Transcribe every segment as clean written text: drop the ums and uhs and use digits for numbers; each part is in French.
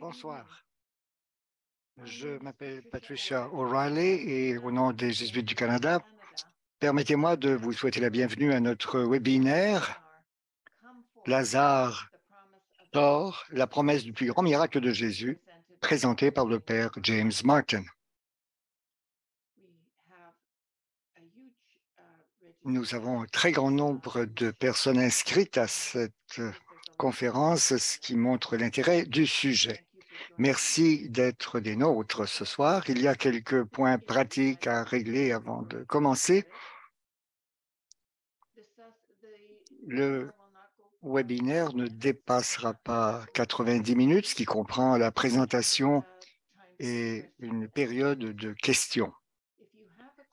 Bonsoir. Je m'appelle Patricia O'Reilly et au nom des Jésuites du Canada, permettez-moi de vous souhaiter la bienvenue à notre webinaire Lazare dort, la promesse du plus grand miracle de Jésus, présenté par le Père James Martin. Nous avons un très grand nombre de personnes inscrites à cette conférence, ce qui montre l'intérêt du sujet. Merci d'être des nôtres ce soir. Il y a quelques points pratiques à régler avant de commencer. Le webinaire ne dépassera pas 90 minutes, ce qui comprend la présentation et une période de questions.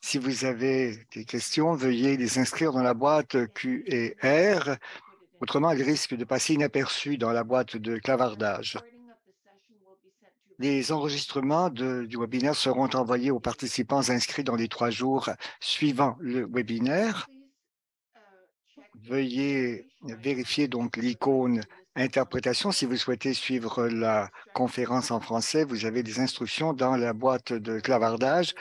Si vous avez des questions, veuillez les inscrire dans la boîte Q&R. Autrement, elles risquent de passer inaperçues dans la boîte de clavardage. Les enregistrements du webinaire seront envoyés aux participants inscrits dans les 3 jours suivant le webinaire. Veuillez vérifier donc l'icône interprétation. Si vous souhaitez suivre la conférence en français, vous avez des instructions dans la boîte de clavardage.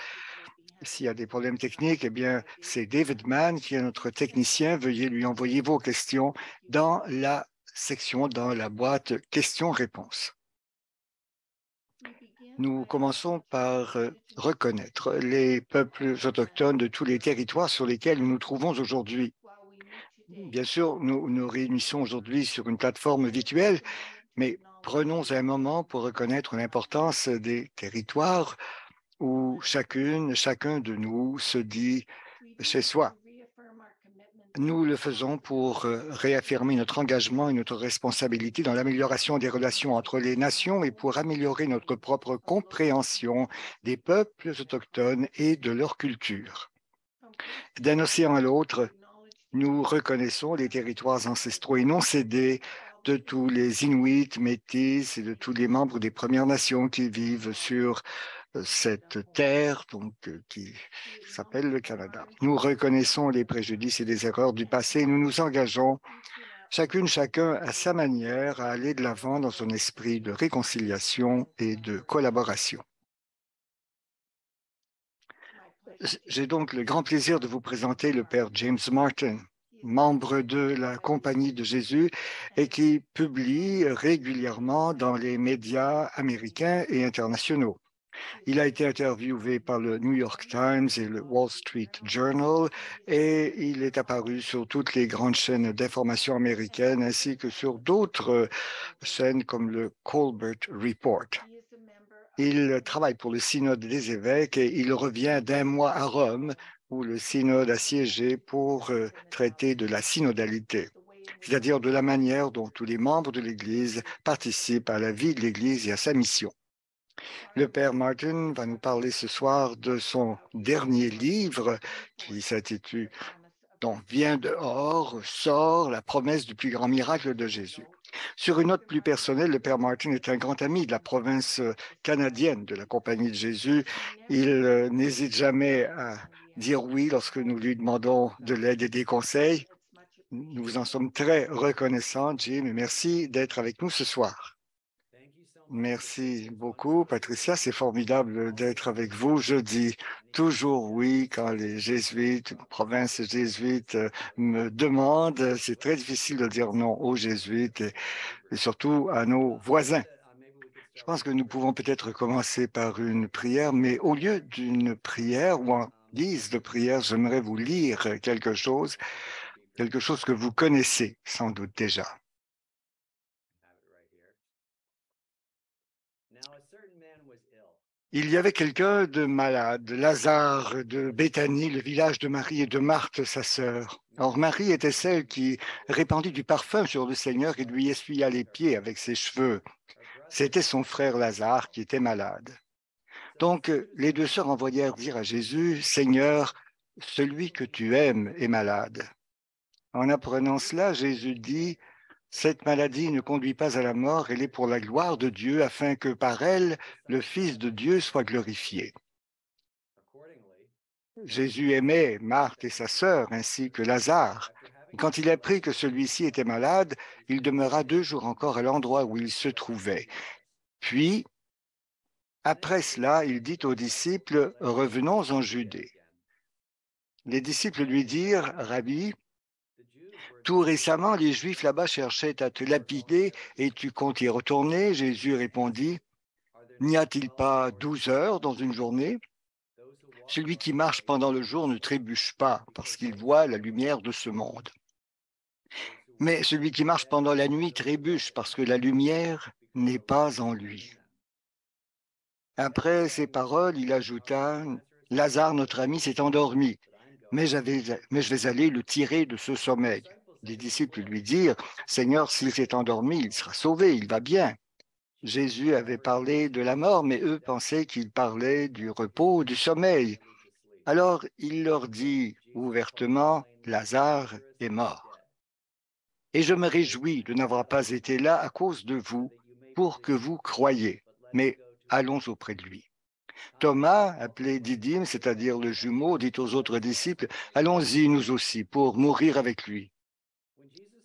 S'il y a des problèmes techniques, eh bien, c'est David Mann qui est notre technicien. Veuillez lui envoyer vos questions dans la section, dans la boîte questions-réponses. Nous commençons par reconnaître les peuples autochtones de tous les territoires sur lesquels nous nous trouvons aujourd'hui. Bien sûr, nous nous réunissons aujourd'hui sur une plateforme virtuelle, mais prenons un moment pour reconnaître l'importance des territoires où chacun de nous se dit chez soi. Nous le faisons pour réaffirmer notre engagement et notre responsabilité dans l'amélioration des relations entre les nations et pour améliorer notre propre compréhension des peuples autochtones et de leur culture. D'un océan à l'autre, nous reconnaissons les territoires ancestraux et non cédés de tous les Inuits, Métis et de tous les membres des Premières Nations qui vivent sur cette terre qui s'appelle le Canada. Nous reconnaissons les préjudices et les erreurs du passé et nous nous engageons chacun à sa manière à aller de l'avant dans un esprit de réconciliation et de collaboration. J'ai donc le grand plaisir de vous présenter le Père James Martin, membre de la Compagnie de Jésus et qui publie régulièrement dans les médias américains et internationaux. Il a été interviewé par le New York Times et le Wall Street Journal et il est apparu sur toutes les grandes chaînes d'information américaines ainsi que sur d'autres chaînes comme le Colbert Report. Il travaille pour le Synode des évêques et il revient d'un mois à Rome où le Synode a siégé pour traiter de la synodalité, c'est-à-dire de la manière dont tous les membres de l'Église participent à la vie de l'Église et à sa mission. Le Père Martin va nous parler ce soir de son dernier livre qui s'intitule « Donc, viens dehors, sort, la promesse du plus grand miracle de Jésus ». Sur une note plus personnelle, le Père Martin est un grand ami de la province canadienne de la Compagnie de Jésus. Il n'hésite jamais à dire oui lorsque nous lui demandons de l'aide et des conseils. Nous vous en sommes très reconnaissants, Jim, et merci d'être avec nous ce soir. Merci beaucoup, Patricia. C'est formidable d'être avec vous. Je dis toujours oui quand les jésuites, provinces jésuites me demandent. C'est très difficile de dire non aux jésuites et surtout à nos voisins. Je pense que nous pouvons peut-être commencer par une prière, mais au lieu d'une prière ou en guise de prière, j'aimerais vous lire quelque chose que vous connaissez sans doute déjà. Il y avait quelqu'un de malade, Lazare de Béthanie, le village de Marie et de Marthe, sa sœur. Or, Marie était celle qui répandit du parfum sur le Seigneur et lui essuya les pieds avec ses cheveux. C'était son frère Lazare qui était malade. Donc, les 2 sœurs envoyèrent dire à Jésus, « Seigneur, celui que tu aimes est malade. » En apprenant cela, Jésus dit, « Cette maladie ne conduit pas à la mort, elle est pour la gloire de Dieu, afin que par elle, le Fils de Dieu soit glorifié. » Jésus aimait Marthe et sa sœur, ainsi que Lazare. Quand il apprit que celui-ci était malade, il demeura 2 jours encore à l'endroit où il se trouvait. Puis, après cela, il dit aux disciples, « Revenons en Judée. » Les disciples lui dirent, « Rabbi, tout récemment, les Juifs là-bas cherchaient à te lapider et tu comptes y retourner. » Jésus répondit, « N'y a-t-il pas 12 heures dans une journée? Celui qui marche pendant le jour ne trébuche pas parce qu'il voit la lumière de ce monde. Mais celui qui marche pendant la nuit trébuche parce que la lumière n'est pas en lui. » Après ces paroles, il ajouta, « Lazare, notre ami, s'est endormi, mais je vais aller le tirer de ce sommeil. » Les disciples lui dirent, « Seigneur, s'il s'est endormi, il sera sauvé, il va bien. » Jésus avait parlé de la mort, mais eux pensaient qu'il parlait du repos, du sommeil. Alors il leur dit ouvertement, « Lazare est mort. Et je me réjouis de n'avoir pas été là à cause de vous, pour que vous croyiez. Mais allons auprès de lui. » Thomas, appelé Didyme, c'est-à-dire le jumeau, dit aux autres disciples, « Allons-y, nous aussi, pour mourir avec lui. »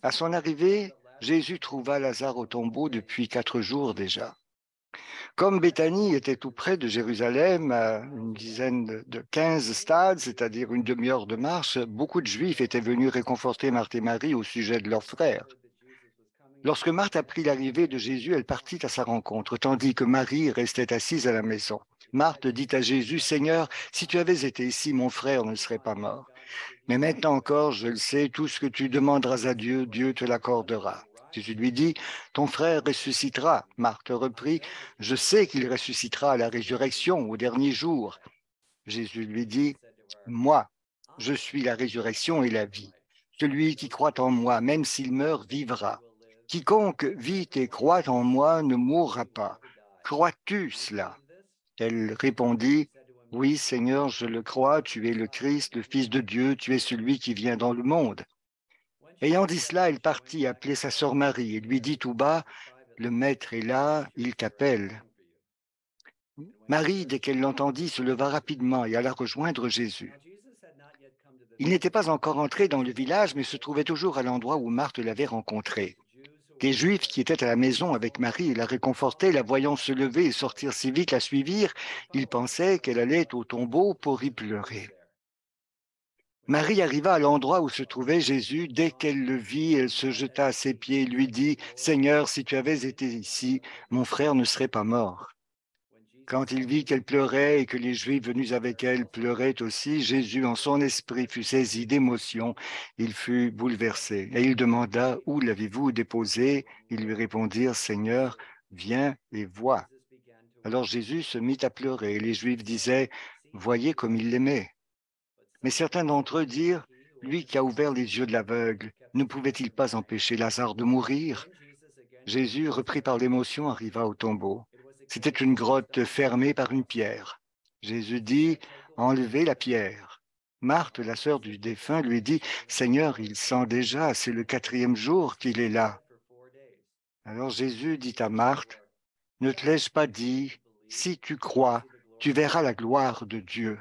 À son arrivée, Jésus trouva Lazare au tombeau depuis 4 jours déjà. Comme Béthanie était tout près de Jérusalem, à une dizaine de 15 stades, c'est-à-dire une demi-heure de marche, beaucoup de Juifs étaient venus réconforter Marthe et Marie au sujet de leur frère. Lorsque Marthe apprit l'arrivée de Jésus, elle partit à sa rencontre, tandis que Marie restait assise à la maison. Marthe dit à Jésus, « Seigneur, si tu avais été ici, mon frère ne serait pas mort. Mais maintenant encore, je le sais, tout ce que tu demanderas à Dieu, Dieu te l'accordera. » Jésus lui dit, « Ton frère ressuscitera. » Marthe reprit, « Je sais qu'il ressuscitera à la résurrection, au dernier jour. » Jésus lui dit, « Moi, je suis la résurrection et la vie. Celui qui croit en moi, même s'il meurt, vivra. Quiconque vit et croit en moi ne mourra pas. Crois-tu cela? » Elle répondit, « Oui, Seigneur, je le crois, tu es le Christ, le Fils de Dieu, tu es celui qui vient dans le monde. » Ayant dit cela, elle partit appeler sa sœur Marie et lui dit tout bas, « Le Maître est là, il t'appelle. » Marie, dès qu'elle l'entendit, se leva rapidement et alla rejoindre Jésus. Il n'était pas encore entré dans le village, mais se trouvait toujours à l'endroit où Marthe l'avait rencontré. Les Juifs qui étaient à la maison avec Marie et la réconfortaient, la voyant se lever et sortir si vite, la suivirent. Ils pensaient qu'elle allait au tombeau pour y pleurer. Marie arriva à l'endroit où se trouvait Jésus. Dès qu'elle le vit, elle se jeta à ses pieds et lui dit, « Seigneur, si tu avais été ici, mon frère ne serait pas mort. » Quand il vit qu'elle pleurait et que les Juifs venus avec elle pleuraient aussi, Jésus, en son esprit, fut saisi d'émotion. Il fut bouleversé et il demanda, « Où l'avez-vous déposé ?» Ils lui répondirent, « Seigneur, viens et vois. » Alors Jésus se mit à pleurer et les Juifs disaient, « Voyez comme il l'aimait. » Mais certains d'entre eux dirent, « Lui qui a ouvert les yeux de l'aveugle, ne pouvait-il pas empêcher Lazare de mourir? » Jésus, repris par l'émotion, arriva au tombeau. C'était une grotte fermée par une pierre. Jésus dit, « Enlevez la pierre. » Marthe, la sœur du défunt, lui dit, « Seigneur, il sent déjà, c'est le 4e jour qu'il est là. » Alors Jésus dit à Marthe, « Ne te l'ai-je pas dit, si tu crois, tu verras la gloire de Dieu. »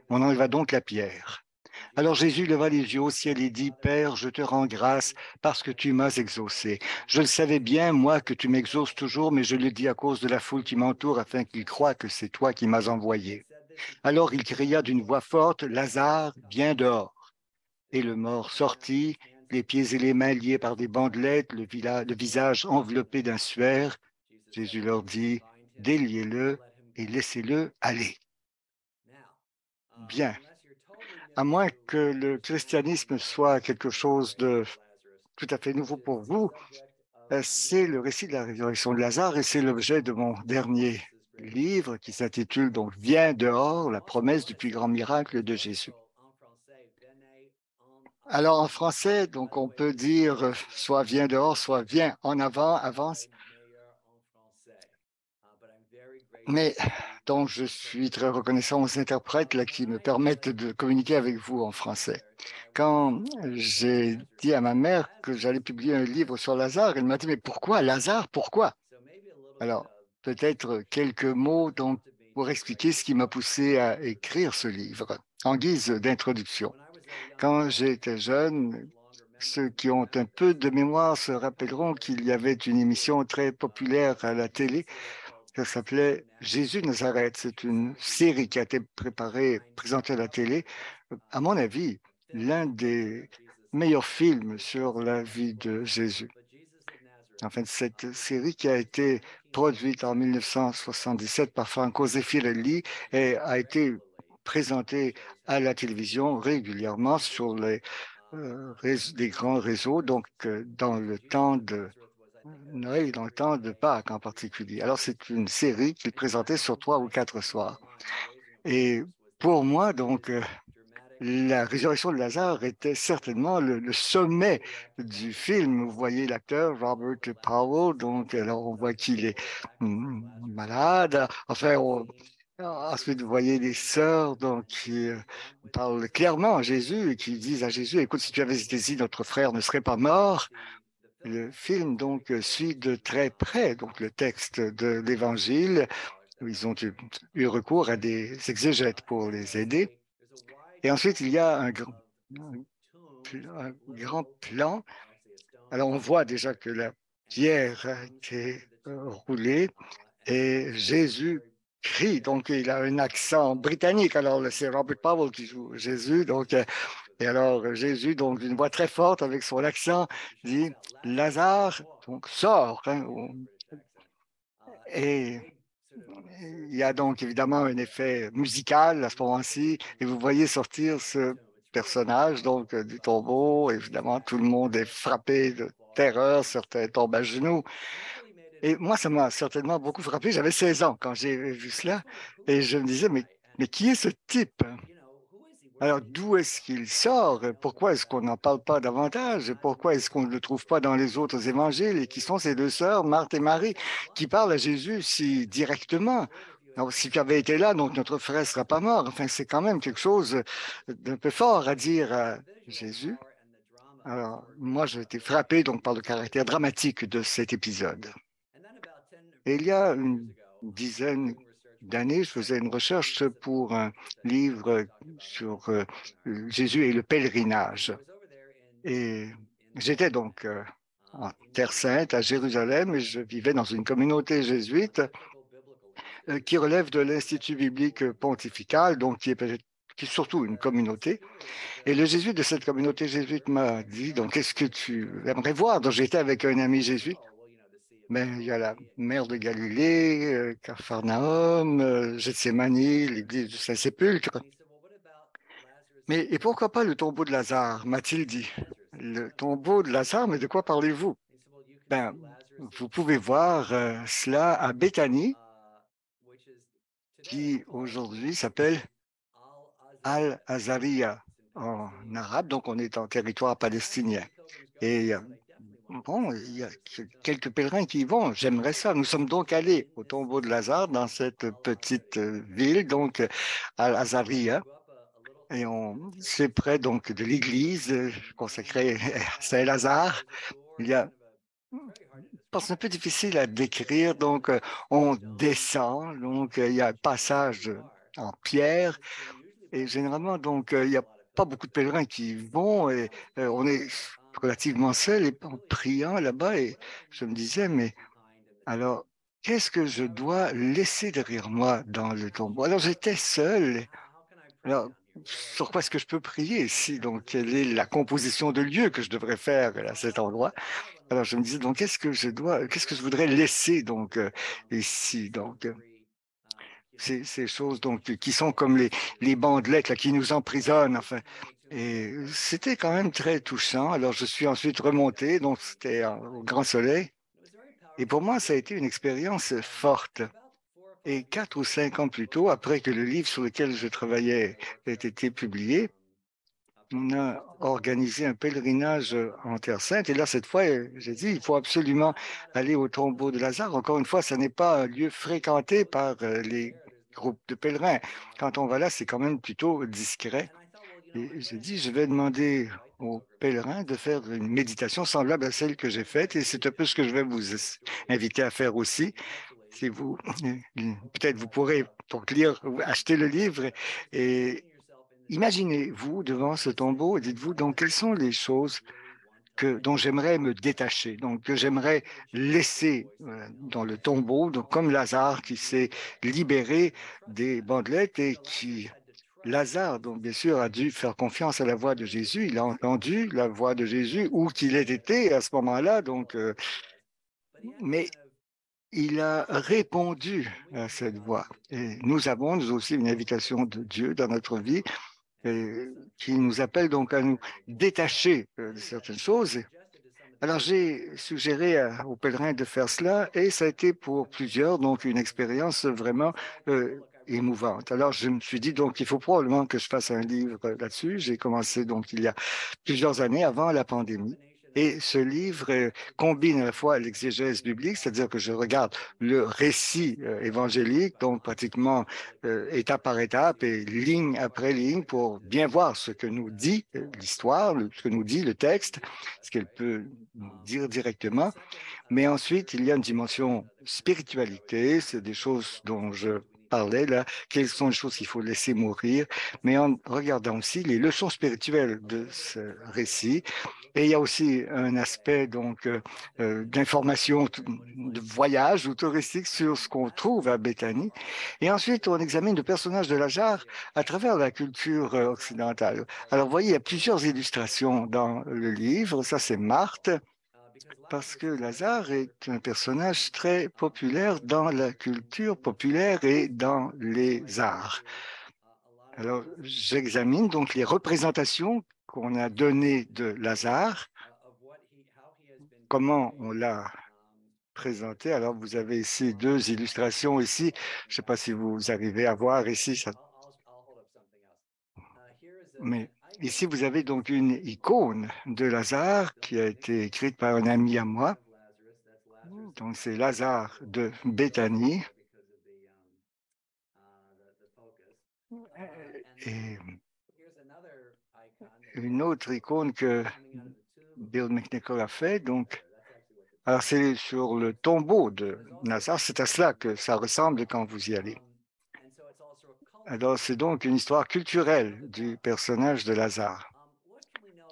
On enleva donc la pierre. Alors Jésus leva les yeux au ciel et dit, « Père, je te rends grâce parce que tu m'as exaucé. Je le savais bien, moi, que tu m'exauces toujours, mais je le dis à cause de la foule qui m'entoure afin qu'ils croient que c'est toi qui m'as envoyé. » Alors il cria d'une voix forte, « Lazare, viens dehors. » Et le mort sortit, les pieds et les mains liés par des bandelettes, le visage enveloppé d'un suaire. Jésus leur dit, « Déliez-le et laissez-le aller. » Bien. À moins que le christianisme soit quelque chose de tout à fait nouveau pour vous, c'est le récit de la résurrection de Lazare et c'est l'objet de mon dernier livre qui s'intitule donc Viens dehors, la promesse du plus grand miracle de Jésus. Alors en français, donc on peut dire soit viens dehors, soit viens en avant, avance. Mais donc je suis très reconnaissant aux interprètes là, qui me permettent de communiquer avec vous en français. Quand j'ai dit à ma mère que j'allais publier un livre sur Lazare, elle m'a dit, mais pourquoi Lazare? Pourquoi? Alors, peut-être quelques mots donc, pour expliquer ce qui m'a poussé à écrire ce livre en guise d'introduction. Quand j'étais jeune, ceux qui ont un peu de mémoire se rappelleront qu'il y avait une émission très populaire à la télé Ça s'appelait Jésus de Nazareth. C'est une série qui a été préparée, présentée à la télé. À mon avis, l'un des meilleurs films sur la vie de Jésus. Enfin, cette série qui a été produite en 1977 par Franco Zeffirelli et a été présentée à la télévision régulièrement sur les grands réseaux, donc dans le temps de Noël et dans le temps de Pâques en particulier. Alors, c'est une série qu'il présentait sur 3 ou 4 soirs. Et pour moi, donc, la résurrection de Lazare était certainement le sommet du film. Vous voyez l'acteur Robert Powell, donc alors on voit qu'il est malade. Enfin, ensuite vous voyez les sœurs donc qui parlent clairement à Jésus et qui disent à Jésus, écoute, si tu avais été ici, notre frère ne serait pas mort. Le film donc suit de très près donc le texte de l'Évangile. Ils ont eu recours à des exégètes pour les aider. Et ensuite, il y a un grand plan. Alors, on voit déjà que la pierre a été roulée et Jésus crie. Donc, il a un accent britannique. Alors, c'est Robert Powell qui joue Jésus. Donc, et alors, Jésus, donc, d'une voix très forte avec son accent, dit Lazare, donc, sort. Hein. Et il y a donc évidemment un effet musical à ce moment-ci, et vous voyez sortir ce personnage donc du tombeau. Évidemment, tout le monde est frappé de terreur, certains tombent à genoux. Et moi, ça m'a certainement beaucoup frappé. J'avais 16 ans quand j'ai vu cela, et je me disais, mais qui est ce type? Alors, d'où est-ce qu'il sort? Pourquoi est-ce qu'on n'en parle pas davantage? Pourquoi est-ce qu'on ne le trouve pas dans les autres évangiles? Et qui sont ces deux sœurs, Marthe et Marie, qui parlent à Jésus si directement? Alors, si tu avais été là, donc notre frère ne sera pas mort. Enfin, c'est quand même quelque chose d'un peu fort à dire à Jésus. Alors, moi, j'ai été frappé donc par le caractère dramatique de cet épisode. Et il y a une dizaine d'années, je faisais une recherche pour un livre sur Jésus et le pèlerinage. Et j'étais donc en Terre Sainte, à Jérusalem, et je vivais dans une communauté jésuite qui relève de l'Institut biblique pontifical, donc qui est surtout une communauté. Et le jésuite de cette communauté jésuite m'a dit, donc, qu'est-ce que tu aimerais voir? Donc, j'étais avec un ami jésuite. Mais il y a la mer de Galilée, Capharnaüm, Gethsémani, l'église du Saint-Sépulcre. Mais et pourquoi pas le tombeau de Lazare, m'a-t-il dit. Le tombeau de Lazare, mais de quoi parlez-vous? Ben, vous pouvez voir cela à Béthanie, qui aujourd'hui s'appelle Al-Azariya en arabe, donc on est en territoire palestinien. Et bon, il y a quelques pèlerins qui y vont. J'aimerais ça. Nous sommes donc allés au tombeau de Lazare dans cette petite ville, donc à Azaria. Et c'est près donc de l'église consacrée à Saint-Lazare. Il y a, je pense que c'est un peu difficile à décrire. Donc, on descend. Donc, il y a un passage en pierre. Et généralement, donc, il n'y a pas beaucoup de pèlerins qui y vont et on est relativement seul et en priant là-bas. Et je me disais, mais alors, qu'est-ce que je dois laisser derrière moi dans le tombeau? Alors, j'étais seul. Alors, sur quoi est-ce que je peux prier ici? Donc, quelle est la composition de lieu que je devrais faire à cet endroit? Alors, je me disais, donc, qu'est-ce que je voudrais laisser donc ici? Donc, ces choses donc qui sont comme les bandelettes là, qui nous emprisonnent, enfin. Et c'était quand même très touchant. Alors, je suis ensuite remonté, donc c'était au grand soleil. Et pour moi, ça a été une expérience forte. Et 4 ou 5 ans plus tôt, après que le livre sur lequel je travaillais ait été publié, on a organisé un pèlerinage en Terre Sainte. Et là, cette fois, j'ai dit, il faut absolument aller au tombeau de Lazare. Encore une fois, ce n'est pas un lieu fréquenté par les groupes de pèlerins. Quand on va là, c'est quand même plutôt discret. Et j'ai dit, je vais demander aux pèlerins de faire une méditation semblable à celle que j'ai faite. Et c'est un peu ce que je vais vous inviter à faire aussi. Si vous, peut-être vous pourrez donc lire, acheter le livre et imaginez-vous devant ce tombeau et dites-vous donc quelles sont les choses dont j'aimerais me détacher, donc que j'aimerais laisser dans le tombeau, donc comme Lazare qui s'est libéré des bandelettes et qui Lazare, donc bien sûr, a dû faire confiance à la voix de Jésus. Il a entendu la voix de Jésus, où qu'il ait été à ce moment-là. Donc, mais il a répondu à cette voix. Et nous avons, nous aussi, une invitation de Dieu dans notre vie qui nous appelle donc à nous détacher de certaines choses. Alors, j'ai suggéré aux pèlerins de faire cela et ça a été pour plusieurs donc une expérience vraiment émouvante. Alors, je me suis dit donc il faut probablement que je fasse un livre là-dessus. J'ai commencé donc il y a plusieurs années avant la pandémie. Et ce livre combine à la fois l'exégèse biblique, c'est-à-dire que je regarde le récit évangélique, donc pratiquement étape par étape et ligne après ligne pour bien voir ce que nous dit l'histoire, ce que nous dit le texte, ce qu'elle peut dire directement. Mais ensuite, il y a une dimension spiritualité, c'est des choses dont je parlais là, quelles sont les choses qu'il faut laisser mourir, mais en regardant aussi les leçons spirituelles de ce récit. Et il y a aussi un aspect donc d'information, de voyage ou touristique sur ce qu'on trouve à Béthanie. Et ensuite, on examine le personnage de Lazare à travers la culture occidentale. Alors, vous voyez, il y a plusieurs illustrations dans le livre. Ça, c'est Marthe, parce que Lazare est un personnage très populaire dans la culture populaire et dans les arts. Alors, j'examine donc les représentations qu'on a données de Lazare, comment on l'a présenté. Alors, vous avez ici deux illustrations ici. Je ne sais pas si vous arrivez à voir ici, mais ici, vous avez donc une icône de Lazare qui a été écrite par un ami à moi. Donc, c'est Lazare de Béthanie. Et une autre icône que Bill McNichol a fait, donc, alors c'est sur le tombeau de Lazare, c'est à cela que ça ressemble quand vous y allez. Alors, c'est donc une histoire culturelle du personnage de Lazare.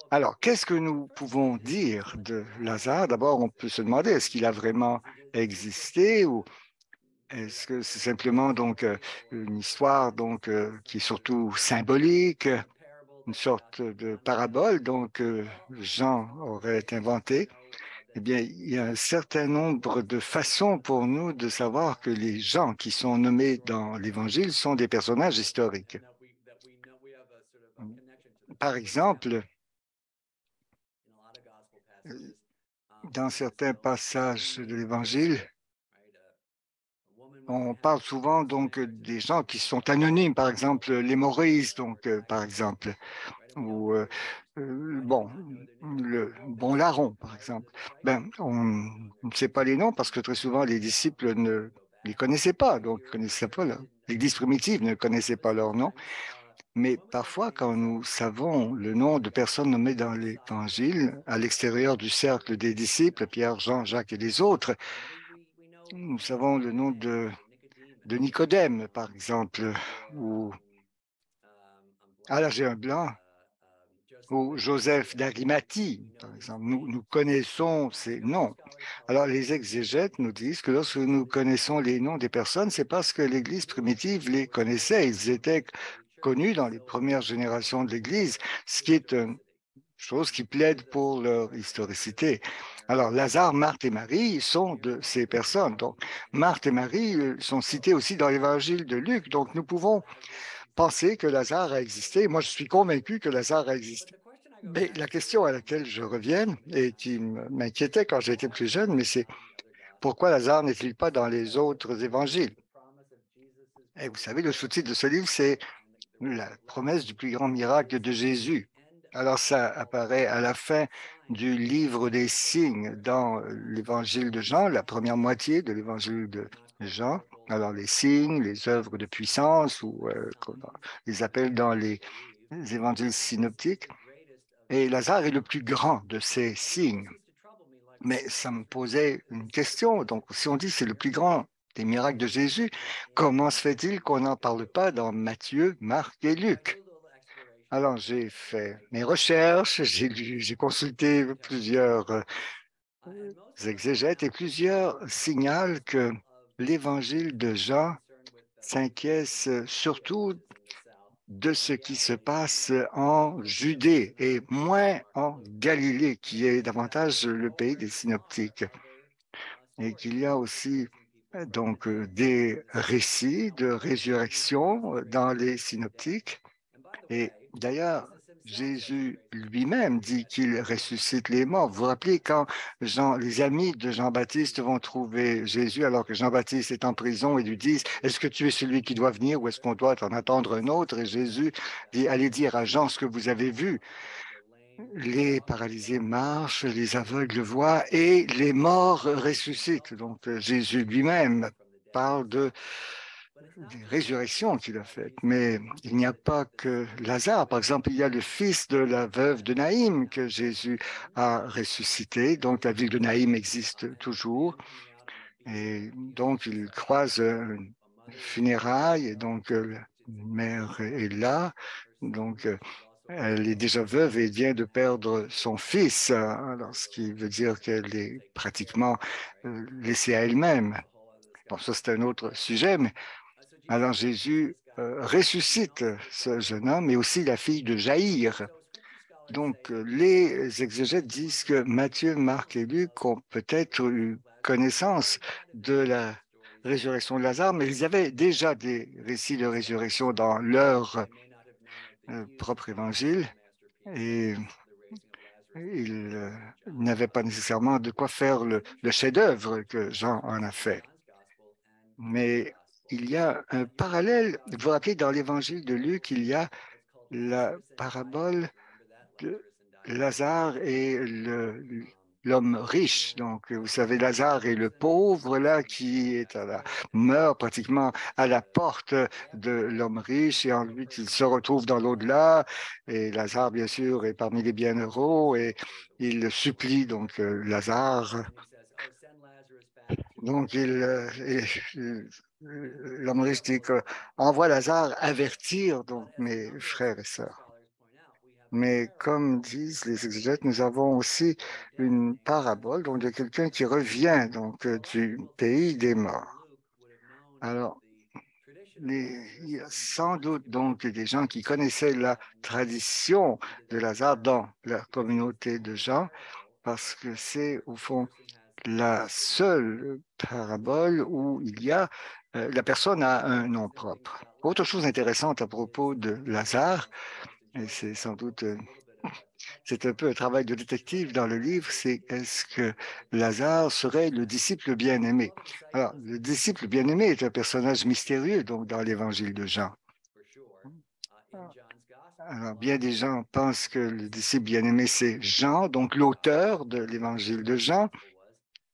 Alors, qu'est-ce que nous pouvons dire de Lazare? D'abord, on peut se demander, est-ce qu'il a vraiment existé ou est-ce que c'est simplement donc une histoire donc qui est surtout symbolique, une sorte de parabole donc Jean aurait inventé? Eh bien, il y a un certain nombre de façons pour nous de savoir que les gens qui sont nommés dans l'Évangile sont des personnages historiques. Par exemple, dans certains passages de l'Évangile, on parle souvent donc des gens qui sont anonymes, par exemple les Maurice, donc par exemple, ou bon, le bon larron, par exemple. Ben, on ne sait pas les noms parce que très souvent les disciples ne les connaissaient pas, donc ils connaissaient pas l'Église primitive ne connaissait pas leur nom. Mais parfois, quand nous savons le nom de personnes nommées dans l'Évangile, à l'extérieur du cercle des disciples, Pierre, Jean, Jacques et les autres, nous savons le nom de Nicodème, par exemple, ou ah là j'ai un blanc, ou Joseph d'Arimathie, par exemple. Nous connaissons ces noms. Alors les exégètes nous disent que lorsque nous connaissons les noms des personnes, c'est parce que l'Église primitive les connaissait. Ils étaient connus dans les premières générations de l'Église, ce qui est une chose qui plaide pour leur historicité. Alors Lazare, Marthe et Marie sont de ces personnes. Donc Marthe et Marie sont citées aussi dans l'Évangile de Luc. Donc nous pouvons penser que Lazare a existé. Moi, je suis convaincu que Lazare a existé. Mais la question à laquelle je reviens et qui m'inquiétait quand j'étais plus jeune, mais c'est pourquoi Lazare n'est-il pas dans les autres évangiles? Et vous savez, le sous-titre de ce livre, c'est La promesse du plus grand miracle de Jésus. Alors, ça apparaît à la fin du livre des signes dans l'évangile de Jean, la première moitié de l'évangile de Jean. Alors, les signes, les œuvres de puissance, ou qu'on les appelle dans les évangiles synoptiques. Et Lazare est le plus grand de ces signes. Mais ça me posait une question. Donc, si on dit que c'est le plus grand des miracles de Jésus, comment se fait-il qu'on n'en parle pas dans Matthieu, Marc et Luc? Alors, j'ai fait mes recherches, j'ai consulté plusieurs exégètes et plusieurs signalent que l'évangile de Jean s'inquiète surtout de ce qui se passe en Judée et moins en Galilée, qui est davantage le pays des synoptiques. Et qu'il y a aussi donc des récits de résurrection dans les synoptiques. Et d'ailleurs, Jésus lui-même dit qu'il ressuscite les morts. Vous vous rappelez quand les amis de Jean-Baptiste vont trouver Jésus alors que Jean-Baptiste est en prison et lui disent, est-ce que tu es celui qui doit venir ou est-ce qu'on doit en attendre un autre? Et Jésus dit, allez dire à Jean ce que vous avez vu. Les paralysés marchent, les aveugles voient et les morts ressuscitent. Donc Jésus lui-même parle des résurrections qu'il a faites. Mais il n'y a pas que Lazare. Par exemple, il y a le fils de la veuve de Naïm que Jésus a ressuscité. Donc la ville de Naïm existe toujours. Et donc il croise une funérailles et donc la mère est là. Donc elle est déjà veuve et vient de perdre son fils, alors, ce qui veut dire qu'elle est pratiquement laissée à elle-même. Bon, ça, c'est un autre sujet, mais alors Jésus ressuscite ce jeune homme et aussi la fille de Jaïr. Donc, les exégètes disent que Matthieu, Marc et Luc ont peut-être eu connaissance de la résurrection de Lazare, mais ils avaient déjà des récits de résurrection dans leur propre évangile et ils n'avaient pas nécessairement de quoi faire le chef-d'œuvre que Jean en a fait. Mais il y a un parallèle. Vous vous rappelez, dans l'évangile de Luc, il y a la parabole de Lazare et l'homme riche. Donc, vous savez, Lazare est le pauvre, là, qui est meurt pratiquement à la porte de l'homme riche et ensuite il se retrouve dans l'au-delà. Et Lazare, bien sûr, est parmi les bienheureux et il supplie donc Lazare. Donc, l'homme riche dit que envoie Lazare avertir donc mes frères et sœurs. Mais comme disent les exégètes, nous avons aussi une parabole donc de quelqu'un qui revient donc du pays des morts. Alors, il y a sans doute donc des gens qui connaissaient la tradition de Lazare dans la communauté de Jean, parce que c'est au fond la seule parabole où la personne a un nom propre. Autre chose intéressante à propos de Lazare, et c'est sans doute c'est un peu un travail de détective dans le livre, c'est est-ce que Lazare serait le disciple bien-aimé? Alors, le disciple bien-aimé est un personnage mystérieux donc dans l'évangile de Jean. Alors, bien des gens pensent que le disciple bien-aimé, c'est Jean, donc l'auteur de l'évangile de Jean.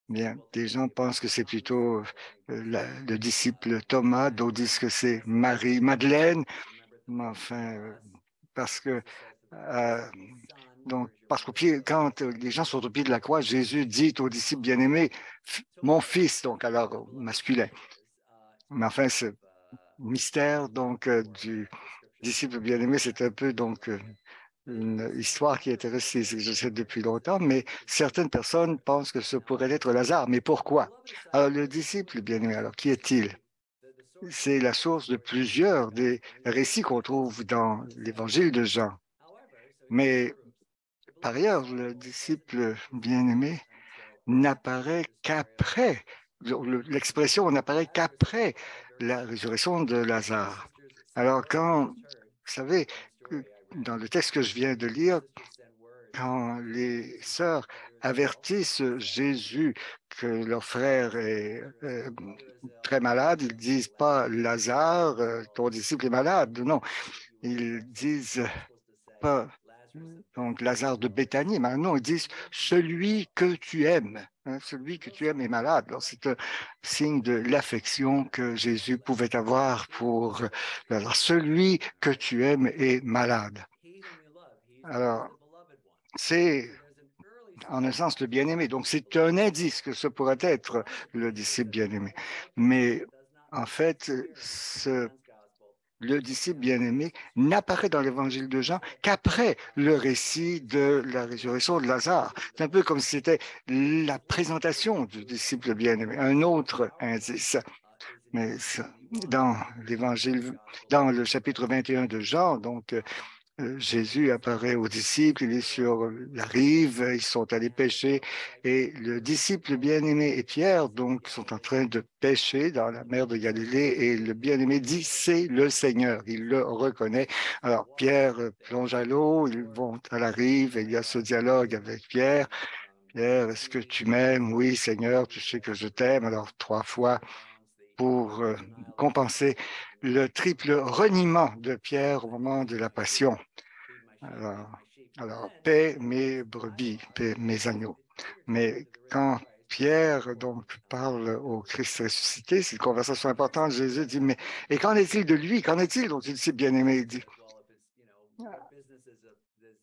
Bien, des gens pensent que c'est plutôt le disciple Thomas, d'autres disent que c'est Marie-Madeleine, mais enfin, parce que euh, donc, parce qu'au pied, quand les gens sont au pied de la croix, Jésus dit aux disciples bien-aimés, mon fils, donc alors masculin. Mais enfin, ce mystère donc du disciple bien-aimé, c'est un peu donc une histoire qui intéresse les exégètes depuis longtemps, mais certaines personnes pensent que ce pourrait être Lazare. Mais pourquoi? Alors, le disciple bien-aimé, alors qui est-il? C'est la source de plusieurs des récits qu'on trouve dans l'évangile de Jean. Mais par ailleurs, le disciple bien-aimé n'apparaît qu'après, l'expression n'apparaît qu'après la résurrection de Lazare. Alors quand, vous savez, dans le texte que je viens de lire, quand les sœurs avertissent Jésus que leur frère est très malade, ils disent pas Lazare, ton disciple est malade. Non, ils disent pas donc Lazare de Béthanie. Maintenant, ils disent celui que tu aimes. Hein, celui que tu aimes est malade. Alors, c'est un signe de l'affection que Jésus pouvait avoir pour alors, celui que tu aimes est malade. Alors, c'est en un sens le bien-aimé. Donc, c'est un indice que ce pourrait être le disciple bien-aimé. Mais en fait, ce le disciple bien-aimé n'apparaît dans l'évangile de Jean qu'après le récit de la résurrection de Lazare. C'est un peu comme si c'était la présentation du disciple bien-aimé, un autre indice. Mais dans l'évangile, dans le chapitre 21 de Jean, donc, Jésus apparaît aux disciples, il est sur la rive, ils sont allés pêcher et le disciple bien-aimé et Pierre donc sont en train de pêcher dans la mer de Galilée et le bien-aimé dit c'est le Seigneur, il le reconnaît. Alors Pierre plonge à l'eau, ils vont à la rive et il y a ce dialogue avec Pierre. Pierre, est-ce que tu m'aimes? Oui, Seigneur, tu sais que je t'aime. Alors trois fois pour compenser le triple reniement de Pierre au moment de la passion. Alors, paix mes brebis, paix mes agneaux. Mais quand Pierre donc parle au Christ ressuscité, c'est une conversation importante. Jésus dit, mais et qu'en est-il de lui? Qu'en est-il dont il s'est bien aimé? Il dit,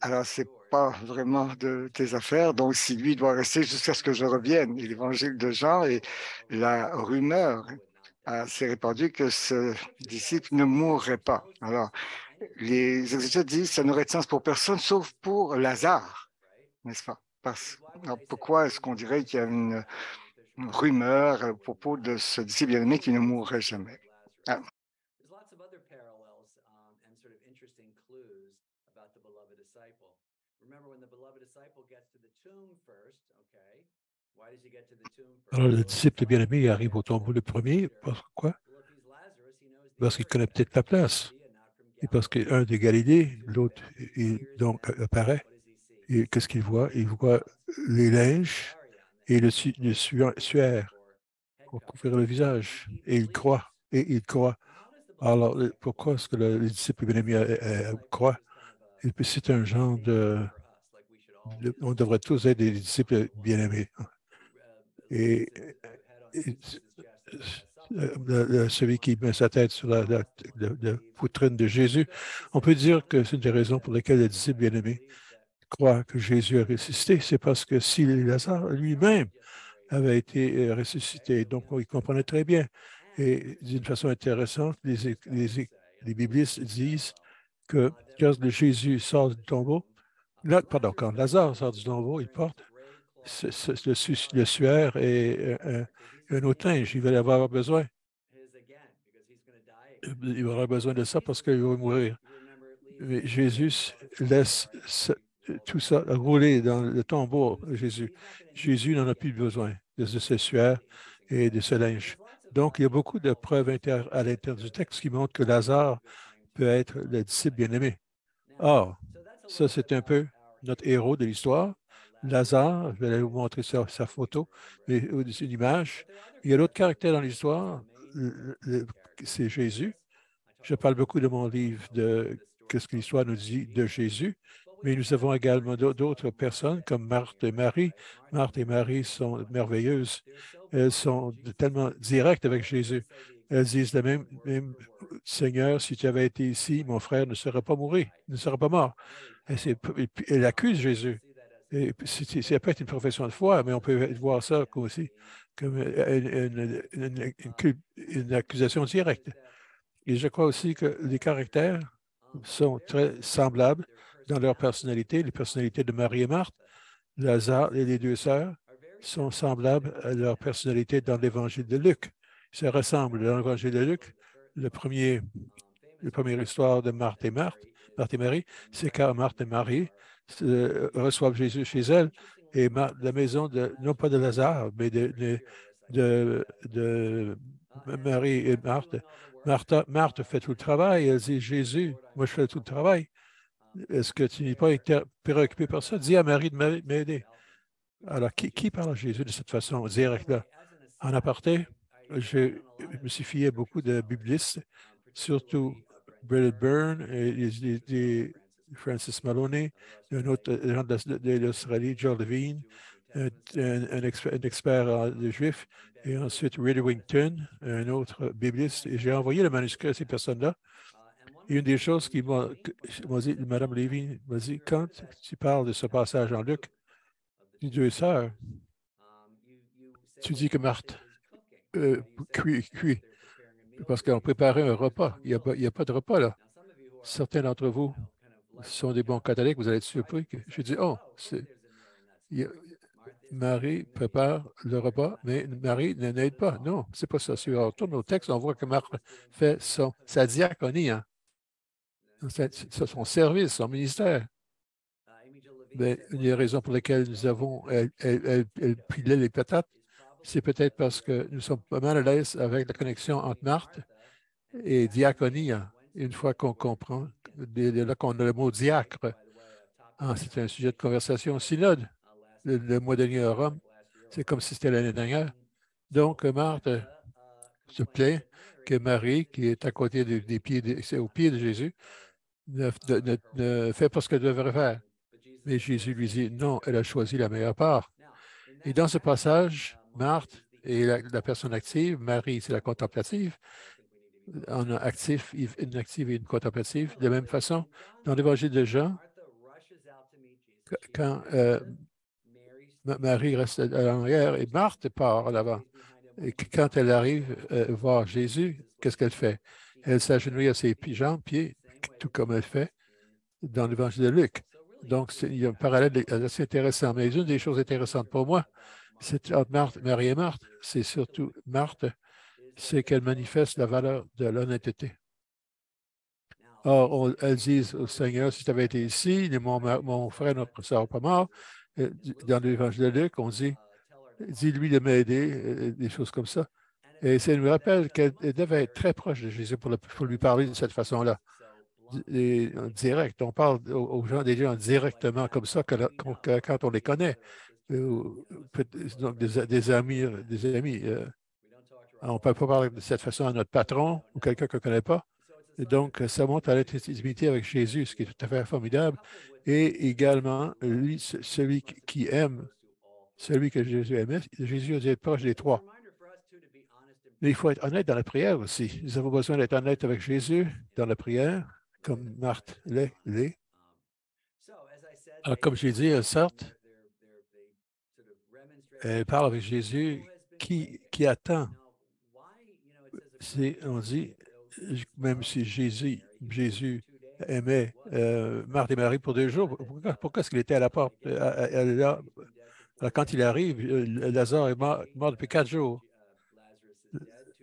alors c'est pas vraiment de tes affaires, donc si lui doit rester jusqu'à ce que je revienne. Et l'évangile de Jean et la rumeur s'est répandue que ce disciple ne mourrait pas. Alors, les exégètes disent que ça n'aurait de sens pour personne sauf pour Lazare, n'est-ce pas? Alors, pourquoi est-ce qu'on dirait qu'il y a une rumeur à propos de ce disciple bien-aimé qui ne mourrait jamais? Ah, Alors, le disciple bien-aimé il arrive au tombeau le premier. Pourquoi? Parce qu'il connaît peut-être la place. Et parce qu'un de Galilée, l'autre, donc apparaît. Et qu'est-ce qu'il voit? Il voit les linges et le suaire pour couvrir le visage. Et il croit. Et il croit. Alors, pourquoi est-ce que le disciple bien-aimé croit? Et puis, c'est un genre on devrait tous être des disciples bien-aimés. Et, et celui qui met sa tête sur la poitrine de Jésus, on peut dire que c'est une des raisons pour lesquelles le disciple bien-aimé croit que Jésus a ressuscité. C'est parce que si Lazare lui-même avait été ressuscité, donc il comprenait très bien. Et d'une façon intéressante, les biblistes disent que quand Jésus sort du tombeau, là, pardon, quand Lazare sort du tombeau, il porte le suaire et un autre linge. Il va avoir besoin. Il va avoir besoin de ça parce qu'il va mourir. Mais Jésus laisse tout ça rouler dans le tombeau de Jésus. Jésus n'en a plus besoin de ce suaire et de ce linge. Donc, il y a beaucoup de preuves à l'intérieur du texte qui montrent que Lazare peut être le disciple bien-aimé. Or, ça, c'est un peu notre héros de l'histoire. Lazare, je vais vous montrer sa photo, mais une image. Il y a l'autre caractère dans l'histoire, c'est Jésus. Je parle beaucoup de mon livre de Qu'est-ce que l'histoire nous dit de Jésus, mais nous avons également d'autres personnes comme Marthe et Marie. Marthe et Marie sont merveilleuses. Elles sont tellement directes avec Jésus. Elles disent même Seigneur, si tu avais été ici, mon frère ne serait pas mort, ne serait pas mort. Et puis, elle accuse Jésus. Et ça peut être une profession de foi, mais on peut voir ça aussi comme une accusation directe. Et je crois aussi que les caractères sont très semblables dans leur personnalité. Les personnalités de Marie et Marthe, Lazare et les deux sœurs sont semblables à leur personnalité dans l'évangile de Luc. Ça ressemble dans l'évangile de Luc. La première histoire de Marthe et Marie, c'est quand Marthe et Marie reçoivent Jésus chez elles et la maison non pas de Lazare, mais de Marie et Marthe. Marthe fait tout le travail. Elle dit, Jésus, moi je fais tout le travail. Est-ce que tu n'es pas préoccupé par ça? Dis à Marie de m'aider. Alors, qui parle à Jésus de cette façon directe-là? En aparté, je me suis fié à beaucoup de biblistes, surtout Brett Byrne et Francis Maloney, un autre gens de l'Australie, Joe Levine, un expert de juif, et ensuite Ray Wington, un autre bibliste. Et j'ai envoyé le manuscrit à ces personnes-là. Et une des choses qui m'a dit, Mme Levine m'a dit, quand tu parles de ce passage en Luc, les deux sœurs, tu dis que Marthe cuit. parce qu'on préparait un repas. Il n'y a pas de repas là. Certains d'entre vous sont des bons catholiques, vous allez être surpris que je dis, oh, il y a- Marie prépare le repas, mais Marie n'aide pas. Non, c'est pas ça. Si on retourne au texte, on voit que Marthe fait sa diaconie, hein, son service, son ministère. Mais une des raisons pour lesquelles nous avons, elle pilait les patates, c'est peut-être parce que nous sommes pas mal à l'aise avec la connexion entre Marthe et diaconie, hein. Une fois qu'on comprend, dès là qu'on a le mot diacre, ah, c'est un sujet de conversation au synode. Le mois dernier à Rome, c'est comme si c'était l'année dernière. Donc, Marthe se plaint que Marie, qui est à côté des pieds, c'est au pied de Jésus, ne fait pas ce qu'elle devrait faire. Mais Jésus lui dit, non, elle a choisi la meilleure part. Et dans ce passage, Marthe est la personne active, Marie, c'est la contemplative. On a une active et une contemplative. De la même façon, dans l'Évangile de Jean, quand Marie reste à l'arrière et Marthe part à l'avant. Et quand elle arrive voir Jésus, qu'est-ce qu'elle fait? Elle s'agenouille à ses jambes, pieds, tout comme elle fait dans l'Évangile de Luc. Donc, il y a un parallèle assez intéressant. Mais une des choses intéressantes pour moi, c'est entre Marie et Marthe, c'est surtout Marthe, c'est qu'elle manifeste la valeur de l'honnêteté. Or, elles disent au Seigneur, si tu avais été ici, mon frère, notre soeur n'est pas mort. Dans l'Évangile de Luc, on dit, dis-lui de m'aider, des choses comme ça. Et ça nous rappelle qu'elle devait être très proche de Jésus pour lui parler de cette façon-là. En direct, on parle aux gens des gens directement comme ça quand on les connaît. Donc des amis, on ne peut pas parler de cette façon à notre patron ou quelqu'un qu'on ne connaît pas. Et donc, ça montre à l'intimité avec Jésus, ce qui est tout à fait formidable. Et également, lui, celui qui aime, celui que Jésus aimait, Jésus a dit être proche des trois. Mais il faut être honnête dans la prière aussi. Nous avons besoin d'être honnête avec Jésus dans la prière, comme Marthe l'est. Alors, comme j'ai dit, certes, elle parle avec Jésus qui attend. On dit, même si Jésus aimait Marthe et Marie pour 2 jours, pourquoi est-ce qu'il était à la porte? Là, quand il arrive, Lazare est mort depuis 4 jours.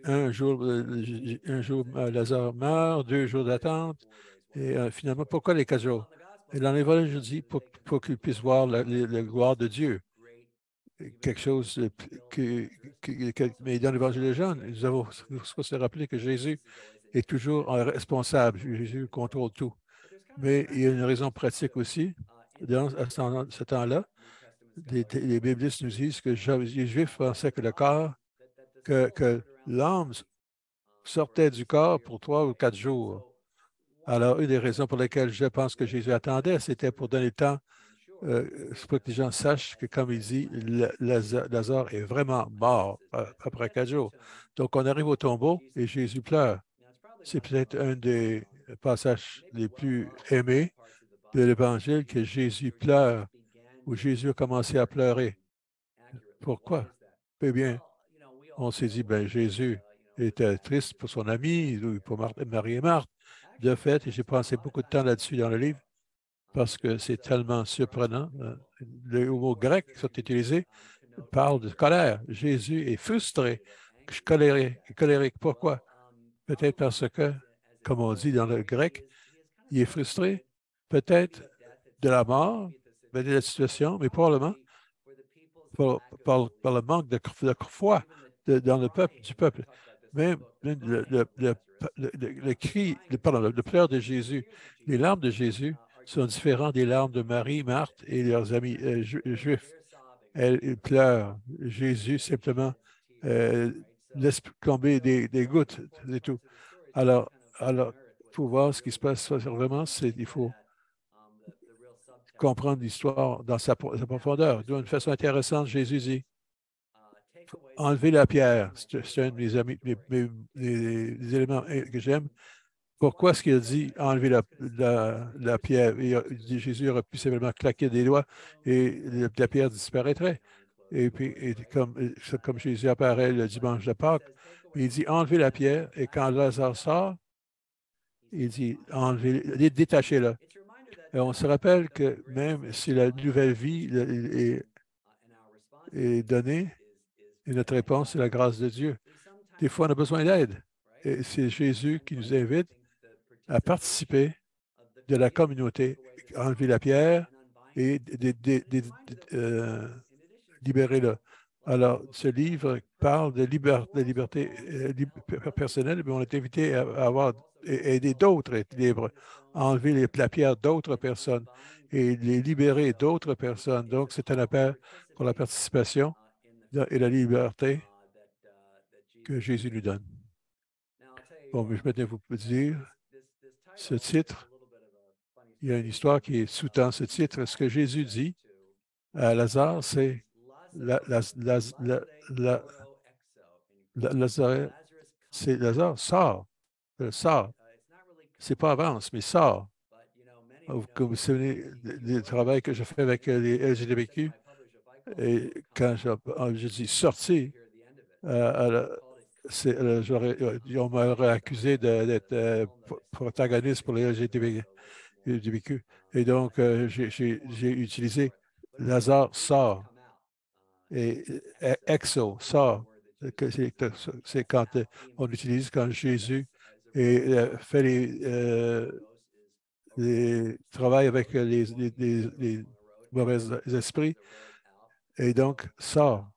Un jour, Lazare meurt, 2 jours d'attente. Et finalement, pourquoi les 4 jours? Et dans l'Évangile, je dis pour qu'il puisse voir la gloire de Dieu. Quelque chose mais dans l'Évangile de Jean, nous avons se rappeler que Jésus est toujours responsable. Jésus contrôle tout. Mais il y a une raison pratique aussi. À ce temps-là, les biblistes nous disent que les Juifs pensaient que que l'âme sortait du corps pour 3 ou 4 jours. Alors, une des raisons pour lesquelles je pense que Jésus attendait, c'était pour donner le temps, pour que les gens sachent que, comme il dit, Lazare est vraiment mort après 4 jours. Donc, on arrive au tombeau et Jésus pleure. C'est peut-être un des passages les plus aimés de l'Évangile que Jésus pleure, où Jésus a commencé à pleurer. Pourquoi? Eh bien, on s'est dit, ben Jésus était triste pour son ami, ou pour Marie et Marthe. De fait, et j'ai passé beaucoup de temps là-dessus dans le livre, parce que c'est tellement surprenant. Les mots grecs qui sont utilisés parlent de colère. Jésus est frustré, colérique. Pourquoi? Peut-être parce que, comme on dit dans le grec, il est frustré, peut-être de la mort, de la situation, mais probablement par le manque de foi dans le peuple, du peuple. Même le cri, le pleur de Jésus, les larmes de Jésus sont différentes des larmes de Marie, Marthe et leurs amis juifs. Elles pleurent. Jésus simplement euh, laisse tomber des gouttes et tout. Alors, pour voir ce qui se passe vraiment, il faut comprendre l'histoire dans sa profondeur. D'une façon intéressante, Jésus dit, enlever la pierre. C'est un de mes amis, des éléments que j'aime. Pourquoi est-ce qu'il a dit enlever la pierre? Jésus aurait pu simplement claquer des doigts et la pierre disparaîtrait. Et puis, comme Jésus apparaît le dimanche de Pâques, Il dit enlevez la pierre et quand Lazare sort, il dit enlevez, détachez-le. Et on se rappelle que même si la nouvelle vie est donnée, et notre réponse, c'est la grâce de Dieu. Des fois, on a besoin d'aide. Et c'est Jésus qui nous invite à participer de la communauté, enlever la pierre et libérer-le. Alors, ce livre parle de liberté personnelle, mais on est invité à avoir aider d'autres à être libres, à enlever la pierre d'autres personnes et les libérer d'autres personnes. Donc, c'est un appel pour la participation et la liberté que Jésus nous donne. Bon, mais je vais maintenant vous dire ce titre. Il y a une histoire qui sous-tend ce titre. Ce que Jésus dit à Lazare, c'est Lazare, c'est Lazare, sort, sort. C'est pas avance, mais sort. Comme vous savez, le travail que je fais avec les LGBTQ, et quand je dis sortir, on m'aurait accusé d'être protagoniste pour les LGBTQ. Et donc, j'ai utilisé Lazare sort et exo sort. C'est quand on utilise quand Jésus fait travaille avec les mauvais esprits et donc sort.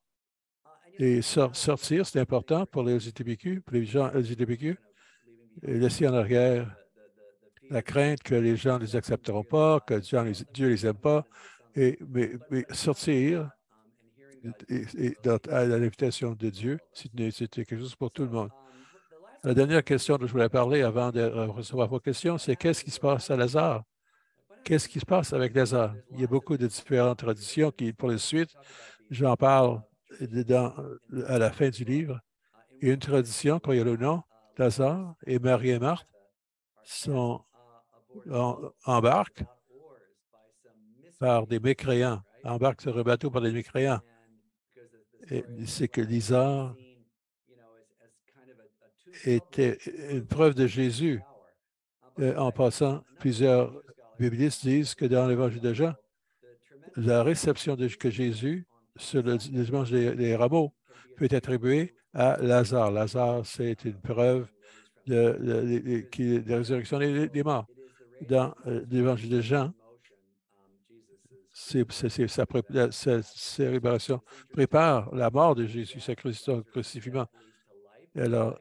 Et sortir, c'est important pour les LGBTQ, pour les gens LGBTQ, et laisser en arrière la crainte que les gens ne les accepteront pas, que Dieu les aime pas, mais sortir à l'invitation de Dieu, c'était quelque chose pour tout le monde. La dernière question dont je voulais parler avant de recevoir vos questions, c'est qu'est-ce qui se passe à Lazare? Qu'est-ce qui se passe avec Lazare? Il y a beaucoup de différentes traditions qui, pour la suite, j'en parle à la fin du livre. Et une tradition, croyez-le ou non, Lazare et Marie et Marthe embarquent par des mécréants, embarquent sur un bateau par des mécréants. Et c'est que Lazare était une preuve de Jésus. En passant, plusieurs biblistes disent que dans l'Évangile de Jean, la réception que Jésus sur le dimanche des rameaux peut être attribuée à Lazare. Lazare, c'est une preuve de la résurrection des morts. Dans l'Évangile de Jean, sa célébration prépare la mort de Jésus, sa crucifixion. Alors,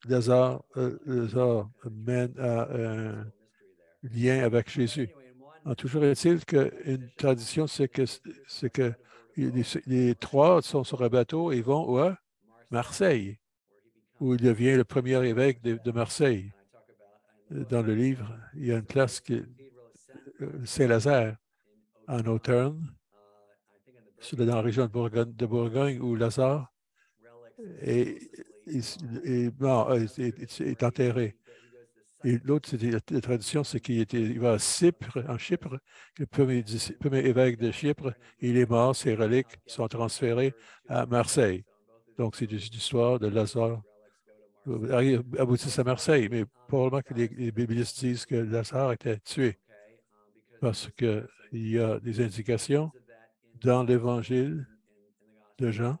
Lazare mène à un lien avec Jésus. Toujours est-il qu'une tradition, c'est que les trois sont sur un bateau et vont à Marseille, où il devient le premier évêque de Marseille. Dans le livre, il y a une place Saint-Lazare, en Auturne, dans la région de Bourgogne, où Lazare est enterré. Et l'autre, la tradition, c'est il va à Chypre, en Chypre, le premier évêque de Chypre, il est mort, ses reliques sont transférées à Marseille. Donc, c'est une histoire de Lazare aboutissent à Marseille, mais probablement que les biblistes disent que Lazare était tué parce qu'il y a des indications dans l'Évangile de Jean,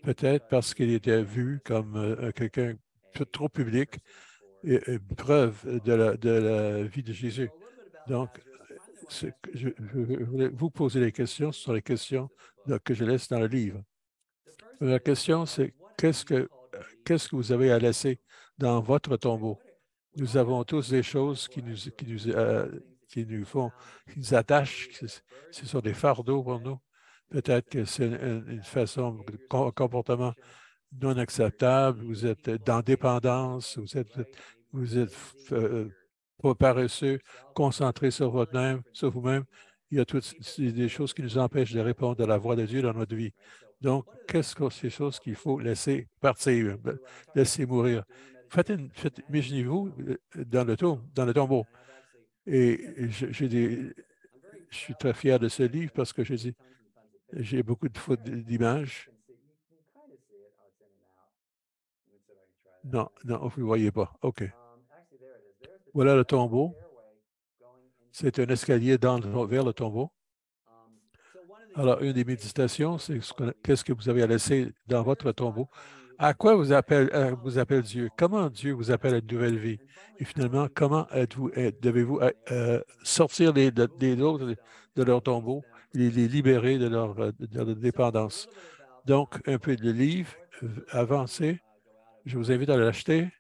peut-être parce qu'il était vu comme quelqu'un trop public et une preuve de la vie de Jésus. Donc, je voulais vous poser les questions, ce sont les questions que je laisse dans le livre. La question, c'est qu'est-ce que vous avez à laisser dans votre tombeau? Nous avons tous des choses qui nous attachent. Ce sont des fardeaux pour nous. Peut-être que c'est une façon de comportement non acceptable. Vous êtes dans dépendance. Vous êtes pas paresseux, concentré sur sur vous-même. Il y a toutes des choses qui nous empêchent de répondre à la voix de Dieu dans notre vie. Donc, qu'est-ce que ces choses qu'il faut laisser partir, laisser mourir? Imaginez-vous dans le tombeau. Et je suis très fier de ce livre parce que j'ai beaucoup de fautes d'images. Non, non, vous ne le voyez pas. OK. Voilà le tombeau. C'est un escalier vers le tombeau. Alors, une des méditations, c'est qu'est-ce que vous avez à laisser dans votre tombeau. À quoi vous appelle Dieu? Comment Dieu vous appelle à une nouvelle vie? Et finalement, comment devez-vous sortir les autres de leur tombeau, les libérer de leur dépendance? Donc, un peu de livre, avancez. Je vous invite à l'acheter.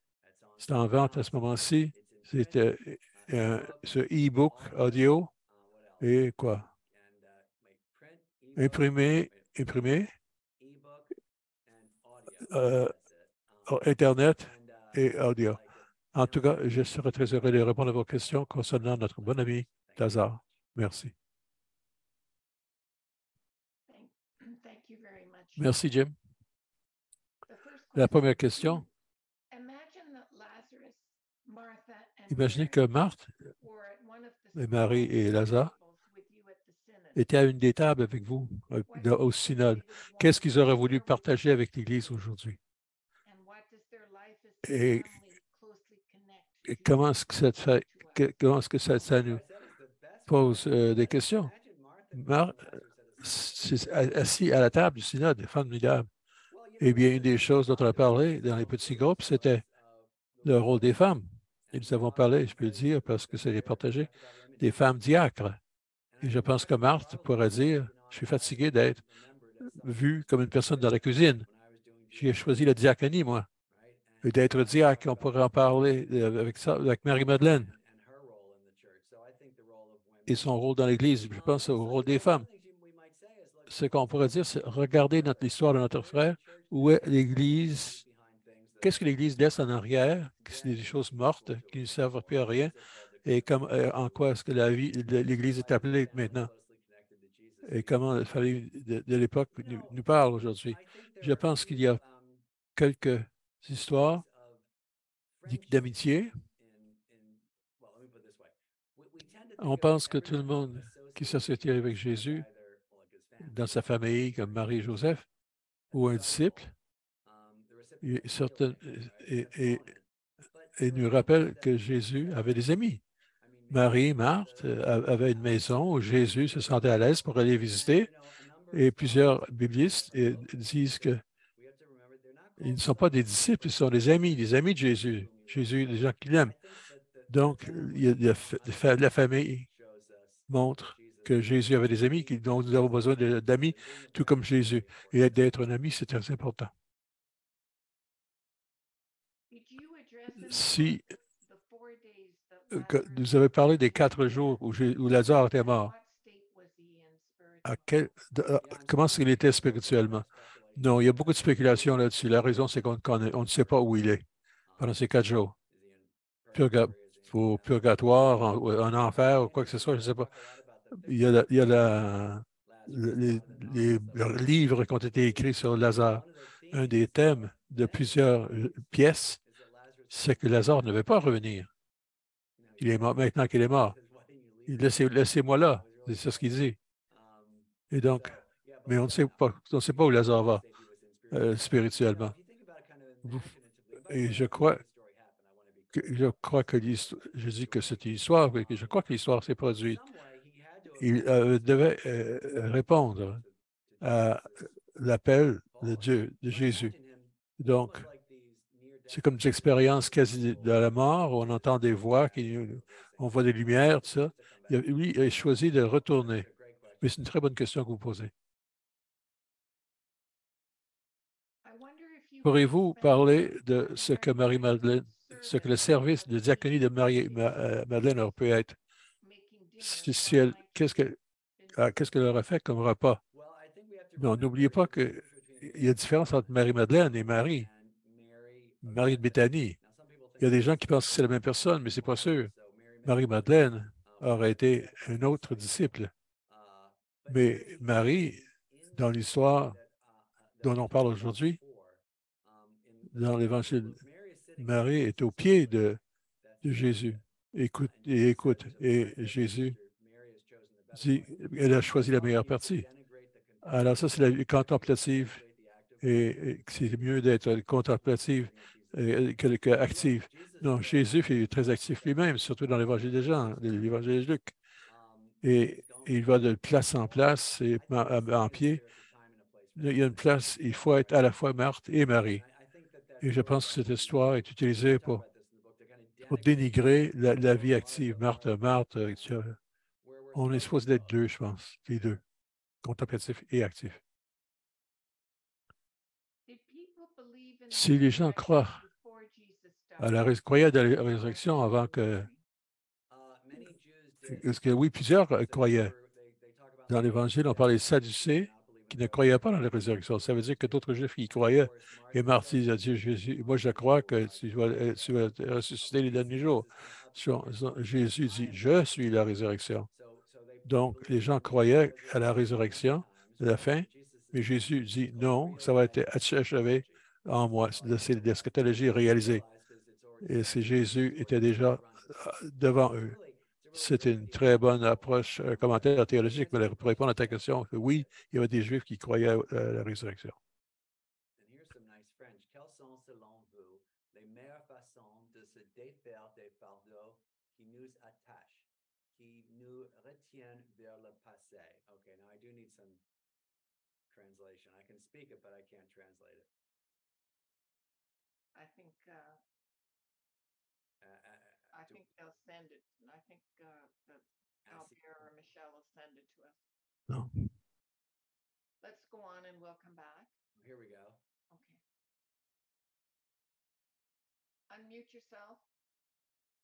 C'est en vente à ce moment-ci. C'est ce e-book audio et quoi? Imprimé, euh, Internet et audio. En tout cas, je serai très heureux de répondre à vos questions concernant notre bon ami Lazare. Merci. Merci, Jim. La première question. Imaginez que Marthe, et Marie et Lazare étaient à une des tables avec vous au synode. Qu'est-ce qu'ils auraient voulu partager avec l'Église aujourd'hui? Et comment est-ce que ça te fait, comment est-ce que ça nous pose des questions? Assis à la table du synode, formidable. Eh bien, une des choses dont on a parlé dans les petits groupes, c'était le rôle des femmes. Et nous avons parlé, je peux le dire parce que c'est partagé, des femmes diacres. Et je pense que Marthe pourrait dire, je suis fatigué d'être vue comme une personne dans la cuisine. J'ai choisi la diaconie, moi. Et d'être diacre, on pourrait en parler avec Marie-Madeleine et son rôle dans l'Église. Je pense au rôle des femmes. Ce qu'on pourrait dire, c'est regarder l'histoire de notre frère, où est l'Église, qu'est-ce que l'Église laisse en arrière, c'est des choses mortes qui ne servent plus à rien, et en quoi est-ce que la vie de l'Église est appelée maintenant, et comment la famille de l'époque nous parle aujourd'hui. Je pense qu'il y a quelques histoires d'amitié. On pense que tout le monde qui s'associe avec Jésus, dans sa famille, comme Marie et Joseph, ou un disciple, et nous rappelle que Jésus avait des amis. Marie, Marthe avaient une maison où Jésus se sentait à l'aise pour aller visiter. Et plusieurs biblistes disent qu'ils ne sont pas des disciples, ils sont des amis de Jésus. Jésus, des gens qui l'aiment. Donc, la famille montre que Jésus avait des amis, dont nous avons besoin d'amis, tout comme Jésus. Et d'être un ami, c'est très important. Si vous avez parlé des 4 jours où Lazare était mort, comment est-ce qu'il était spirituellement? Non, il y a beaucoup de spéculations là-dessus. La raison, c'est qu'on ne sait pas où il est pendant ces 4 jours. Au purgatoire, en enfer, ou quoi que ce soit, je ne sais pas. Il y a les livres qui ont été écrits sur Lazare. Un des thèmes de plusieurs pièces, c'est que Lazare ne veut pas revenir. Il est mort maintenant qu'il est mort. Laissez-moi là. C'est ce qu'il dit. Et donc, mais on ne sait pas où Lazare va spirituellement. Et je crois que je dis que c'est une histoire, mais que je crois que l'histoire s'est produite. Il devait répondre à l'appel de Dieu, de Jésus. Donc, c'est comme des expériences quasi de la mort, où on entend des voix, on voit des lumières, tout ça. Lui, il a choisi de retourner. Mais c'est une très bonne question que vous posez. Pourriez-vous parler de ce que Marie-Madeleine, ce que le service de diaconie de Marie-Madeleine aurait pu être? Qu'est-ce qu'elle aurait fait comme repas? Non, n'oubliez pas qu'il y a une différence entre Marie-Madeleine et Marie de Béthanie. Il y a des gens qui pensent que c'est la même personne, mais ce n'est pas sûr. Marie-Madeleine aurait été un autre disciple. Mais Marie, dans l'histoire dont on parle aujourd'hui, dans l'Évangile, Marie est au pied de Jésus. Écoute. Et Jésus dit, elle a choisi la meilleure partie. Alors ça, c'est la vie contemplative. Et c'est mieux d'être contemplative active. Non, Jésus est très actif lui-même, surtout dans l'Évangile de Jean, l'Évangile de Luc. Et il va de place en place et en pied. Il y a une place, il faut être à la fois Marthe et Marie. Et je pense que cette histoire est utilisée pour dénigrer la vie active. Marthe, on est supposé d'être deux, je pense, les deux, contemplatif et actif. Si les gens croient croyaient à la résurrection avant que... Parce que oui, plusieurs croyaient. Dans l'Évangile, on parle des Sadducées qui ne croyaient pas dans la résurrection. Ça veut dire que d'autres Juifs qui y croyaient. Et Marty a dit, moi je crois que tu vas ressusciter les derniers jours. Jésus dit, je suis la résurrection. Donc, les gens croyaient à la résurrection de la fin, mais Jésus dit, non, ça va être achevé en moi. C'est l'eschatologie réalisée. Et si Jésus était déjà devant eux. C'est une très bonne approche, un commentaire théologique, mais pour répondre à ta question, oui, il y avait des Juifs qui croyaient à la résurrection. Translation. I can speak it, but I can't translate it. I think they'll send it. I think Albert or Michelle will send it to us. No. Let's go on and we'll come back. Here we go. Okay. Unmute yourself,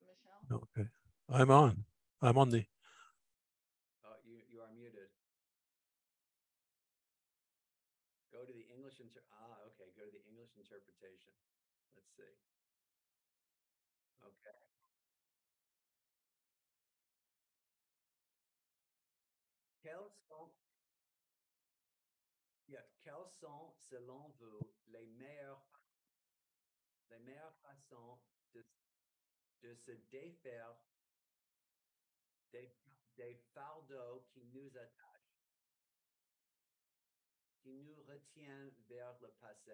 Michelle. Okay. I'm on. I'm on the... Oh, you are muted. Go to the English okay. Go to the English interpretation. Let's see. Okay. Quelles sont, selon vous, les meilleures façons de se défaire des fardeaux qui nous attachent, qui nous retiennent vers le passé?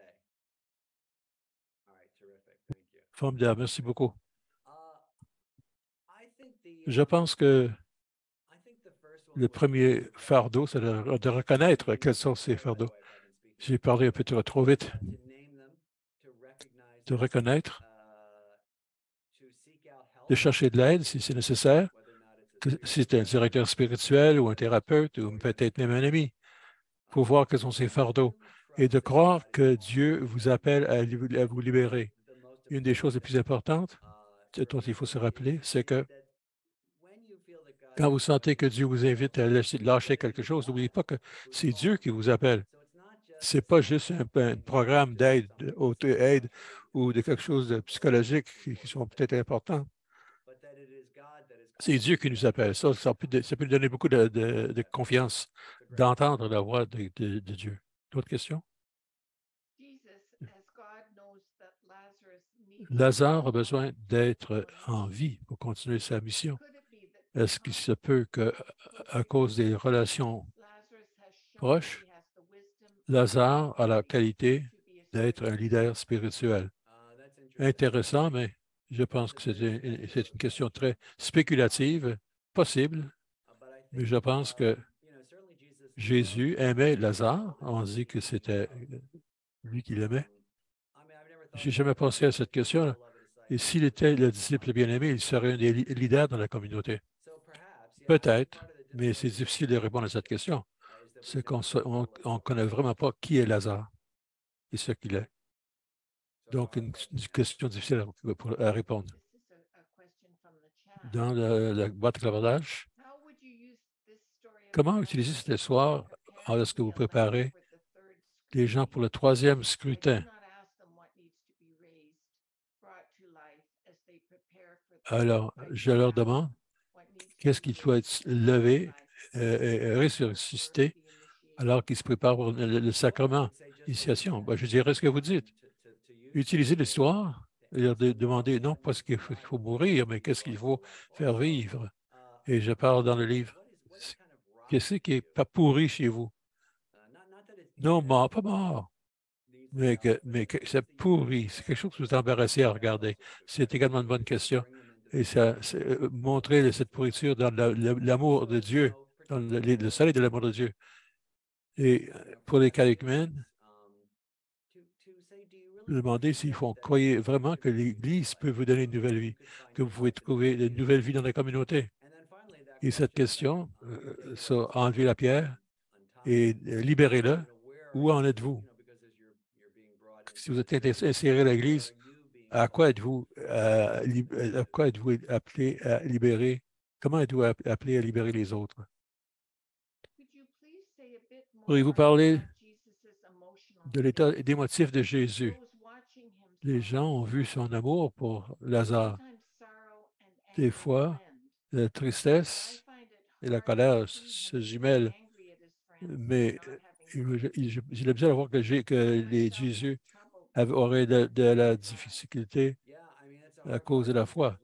All right, terrific. Thank you. Formidable, merci beaucoup. Je pense que le premier fardeau, c'est de reconnaître quels sont ces fardeaux. J'ai parlé un peu trop vite. De reconnaître, de chercher de l'aide si c'est nécessaire, que si c'est un directeur spirituel ou un thérapeute ou peut-être même un ami, pour voir quels sont ces fardeaux et de croire que Dieu vous appelle à vous libérer. Une des choses les plus importantes dont il faut se rappeler, c'est que quand vous sentez que Dieu vous invite à lâcher quelque chose, n'oubliez pas que c'est Dieu qui vous appelle. Ce n'est pas juste un programme d'aide, auto-aide ou de quelque chose de psychologique qui sont peut-être importants. C'est Dieu qui nous appelle. Ça peut nous donner beaucoup de confiance d'entendre la voix de Dieu. D'autres questions? Lazare a besoin d'être en vie pour continuer sa mission. Est-ce qu'il se peut qu'à cause des relations proches, Lazare a la qualité d'être un leader spirituel? Intéressant, mais je pense que c'est une question très spéculative, possible, mais je pense que Jésus aimait Lazare. On dit que c'était lui qui l'aimait. Je n'ai jamais pensé à cette question-là. Et s'il était le disciple bien-aimé, il serait un des leaders dans la communauté. Peut-être, mais c'est difficile de répondre à cette question. C'est qu'on ne connaît vraiment pas qui est Lazare et ce qu'il est. Donc, une question difficile à répondre. Dans la boîte de clavardage, comment utiliser cette histoire lorsque vous préparez les gens pour le troisième scrutin? Alors, je leur demande, qu'est-ce qu'il faut être levé et ressuscité alors qu'ils se préparent pour le sacrement d'initiation? Ben, je dirais ce que vous dites. Utilisez l'histoire et leur demander, non pas ce qu'il faut mourir, mais qu'est-ce qu'il faut faire vivre. Et je parle dans le livre. Qu'est-ce qui n'est pas pourri chez vous? Non, mort, pas mort. mais que c'est pourri. C'est quelque chose que vous êtes embarrassé à regarder. C'est également une bonne question. Et ça, montrer cette pourriture dans l'amour de Dieu, dans le soleil de l'amour de Dieu. Et pour les catéchumènes, demander s'ils font croire vraiment que l'Église peut vous donner une nouvelle vie, que vous pouvez trouver une nouvelle vie dans la communauté. Et cette question, ça, enlevez la pierre et libérez-le. Où en êtes-vous? Si vous êtes inséré à l'Église, à quoi êtes-vous appelé à libérer? Comment êtes-vous appelé à libérer les autres? Pourriez-vous parler de l'état d'émotif de Jésus? Les gens ont vu son amour pour Lazare. Des fois, la tristesse et la colère se jumellent, mais j'ai l'impression de voir que Jésus aurait de la difficulté à cause de la foi.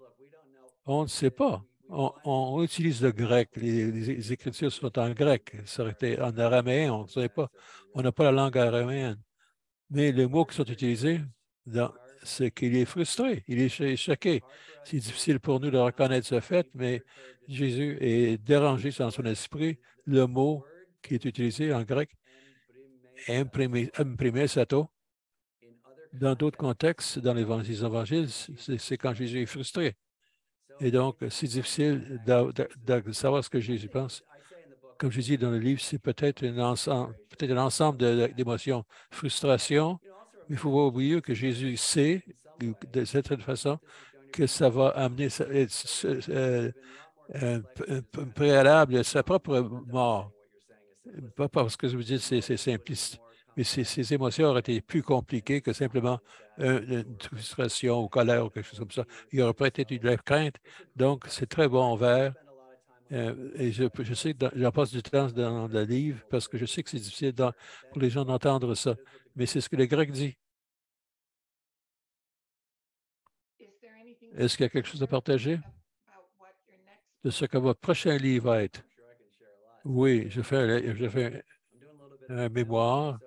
On ne sait pas. On utilise le grec. Les Écritures sont en grec. Ça aurait été en araméen, on ne sait pas. On n'a pas la langue araméenne. Mais les mots qui sont utilisés, c'est qu'il est frustré, il est choqué. C'est difficile pour nous de reconnaître ce fait, mais Jésus est dérangé dans son esprit. Le mot qui est utilisé en grec, imprimer sato, dans d'autres contextes, dans les évangiles, c'est quand Jésus est frustré. Et donc, c'est difficile de savoir ce que Jésus pense. Comme je dis dans le livre, c'est peut-être un ensemble d'émotions. Frustration, mais il ne faut pas oublier que Jésus sait, de cette façon, que ça va amener un préalable à sa propre mort. Pas parce que je vous dis c'est simpliste, mais ces émotions auraient été plus compliquées que simplement une frustration ou colère ou quelque chose comme ça. Il y aurait peut-être eu de la crainte. Donc, c'est très bon vers. Et je sais que j'en passe du temps dans le livre parce que je sais que c'est difficile pour les gens d'entendre ça. Mais c'est ce que le grec dit. Est-ce qu'il y a quelque chose à partager de ce que votre prochain livre va être? Oui, je fais un mémoire.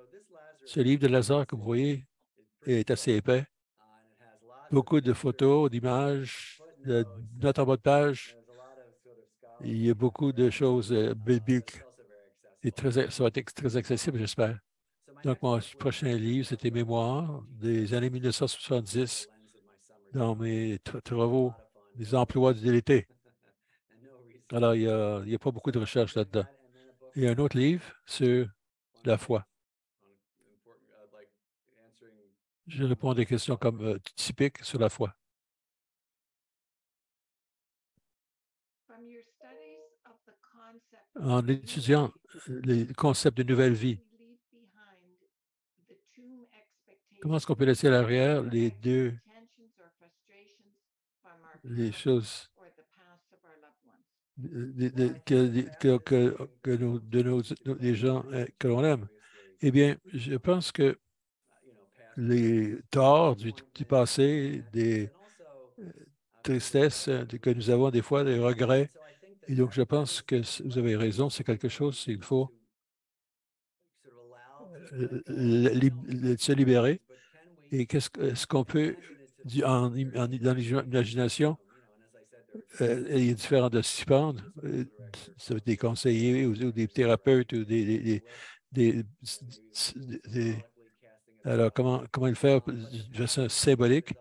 Ce livre de Lazare que vous voyez est assez épais. Beaucoup de photos, d'images, de notes en bas de page. Il y a beaucoup de choses bibliques. Et ça va être très accessible, j'espère. Donc, mon prochain livre, c'était Mémoires des années 1970 dans mes travaux des emplois de l'été. Alors, il n'y a pas beaucoup de recherche là-dedans. Et un autre livre sur la foi. Je réponds à des questions comme typiques sur la foi. En étudiant les concepts de nouvelle vie, comment est-ce qu'on peut laisser à l'arrière les choses des gens que l'on aime? Eh bien, je pense que les torts du passé, des tristesses que nous avons des fois, des regrets. Et donc, je pense que vous avez raison, c'est quelque chose, il faut se libérer. Et qu'est-ce qu'on peut, dans l'imagination, il y a différents disciplines, ça veut être des conseillers ou des thérapeutes ou alors, comment le faire de façon symbolique?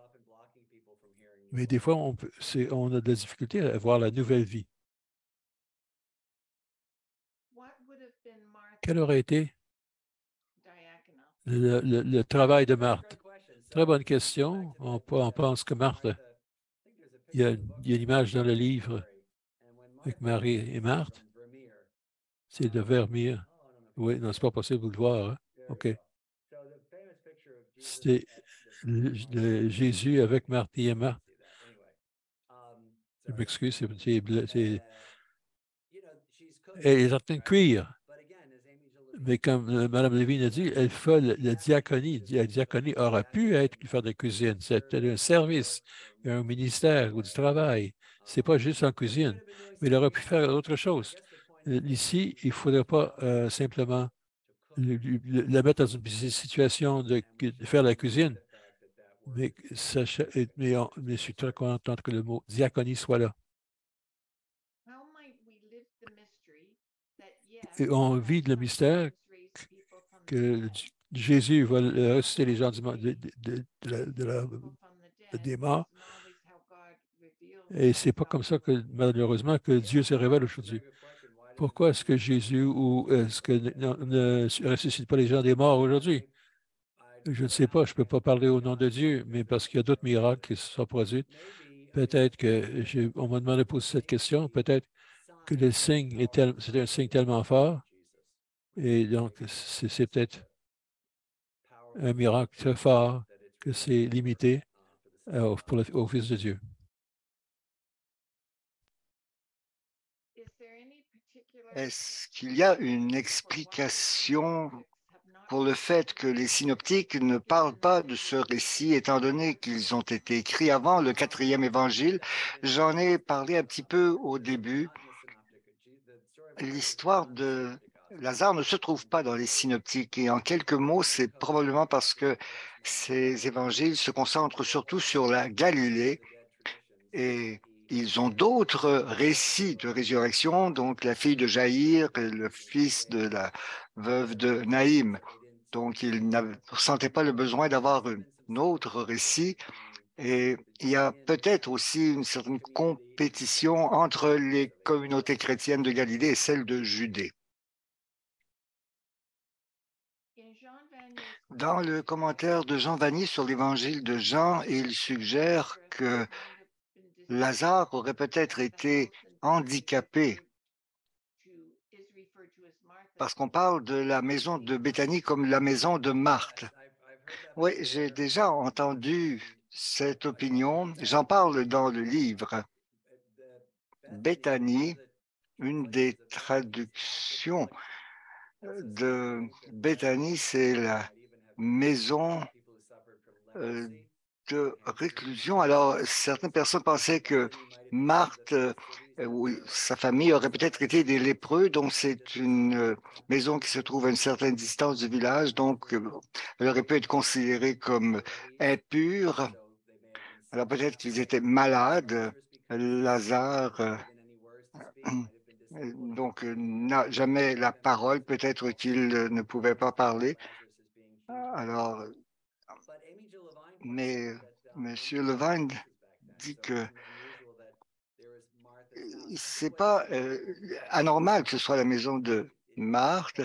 Mais des fois, on a de la difficulté à voir la nouvelle vie. Quel aurait été le travail de Marthe? Très bonne question. On pense que Marthe, il y a une image dans le livre avec Marie et Marthe. C'est de Vermeer. Oui, non, c'est pas possible de le voir. Hein? OK. C'est Jésus avec Marthe et Marthe. Je m'excuse, elle est en train de cuire. Mais comme Mme Levine a dit, elle fait la diaconie. La diaconie aurait pu être faire de cuisine. C'était un service, un ministère ou du travail. Ce n'est pas juste en cuisine, mais elle aurait pu faire autre chose. Ici, il ne faudrait pas simplement la mettre dans une situation de faire la cuisine. Mais je suis très content que le mot diaconie soit là. How might we live the mystery that yes, Et on vit le mystère raise people from the que dead, Jésus va ressusciter les gens people from the dead des morts. isn't always how God reveals Et c'est pas himself. comme ça que, malheureusement, que Dieu se révèle aujourd'hui. Pourquoi est-ce que Jésus ou est-ce que ne ressuscite pas les gens des morts aujourd'hui? Je ne sais pas, je ne peux pas parler au nom de Dieu, mais parce qu'il y a d'autres miracles qui se sont produits. Peut-être que on m'a demandé de poser cette question, peut-être que le signe c'est un signe tellement fort, et donc c'est peut-être un miracle très fort que c'est limité au Fils de Dieu. Is there any particular Est-ce qu'il y a une explication pour le fait que les synoptiques ne parlent pas de ce récit, étant donné qu'ils ont été écrits avant le quatrième évangile? J'en ai parlé un petit peu au début. L'histoire de Lazare ne se trouve pas dans les synoptiques et en quelques mots, c'est probablement parce que ces évangiles se concentrent surtout sur la Galilée et ils ont d'autres récits de résurrection, donc la fille de Jaïr, et le fils de la veuve de Naïm. Donc, ils ne ressentaient pas le besoin d'avoir un autre récit. Et il y a peut-être aussi une certaine compétition entre les communautés chrétiennes de Galilée et celles de Judée. in Jean Vanier's Dans le commentaire de Jean Vanier sur l'évangile de Jean, il suggère que Lazare aurait peut-être été handicapé parce qu'on parle de la maison de Béthanie comme la maison de Marthe. Oui, j'ai déjà entendu cette opinion. J'en parle dans le livre. Béthanie, une des traductions de Béthanie, c'est la maison de réclusion. Alors, certaines personnes pensaient que Marthe ou sa famille aurait peut-être été des lépreux, donc c'est une maison qui se trouve à une certaine distance du village, donc elle aurait pu être considérée comme impure. Alors peut-être qu'ils étaient malades. Lazare, donc, n'a jamais la parole, peut-être qu'il ne pouvait pas parler. Alors, mais Monsieur Levine dit que c'est pas anormal que ce soit la maison de Marthe.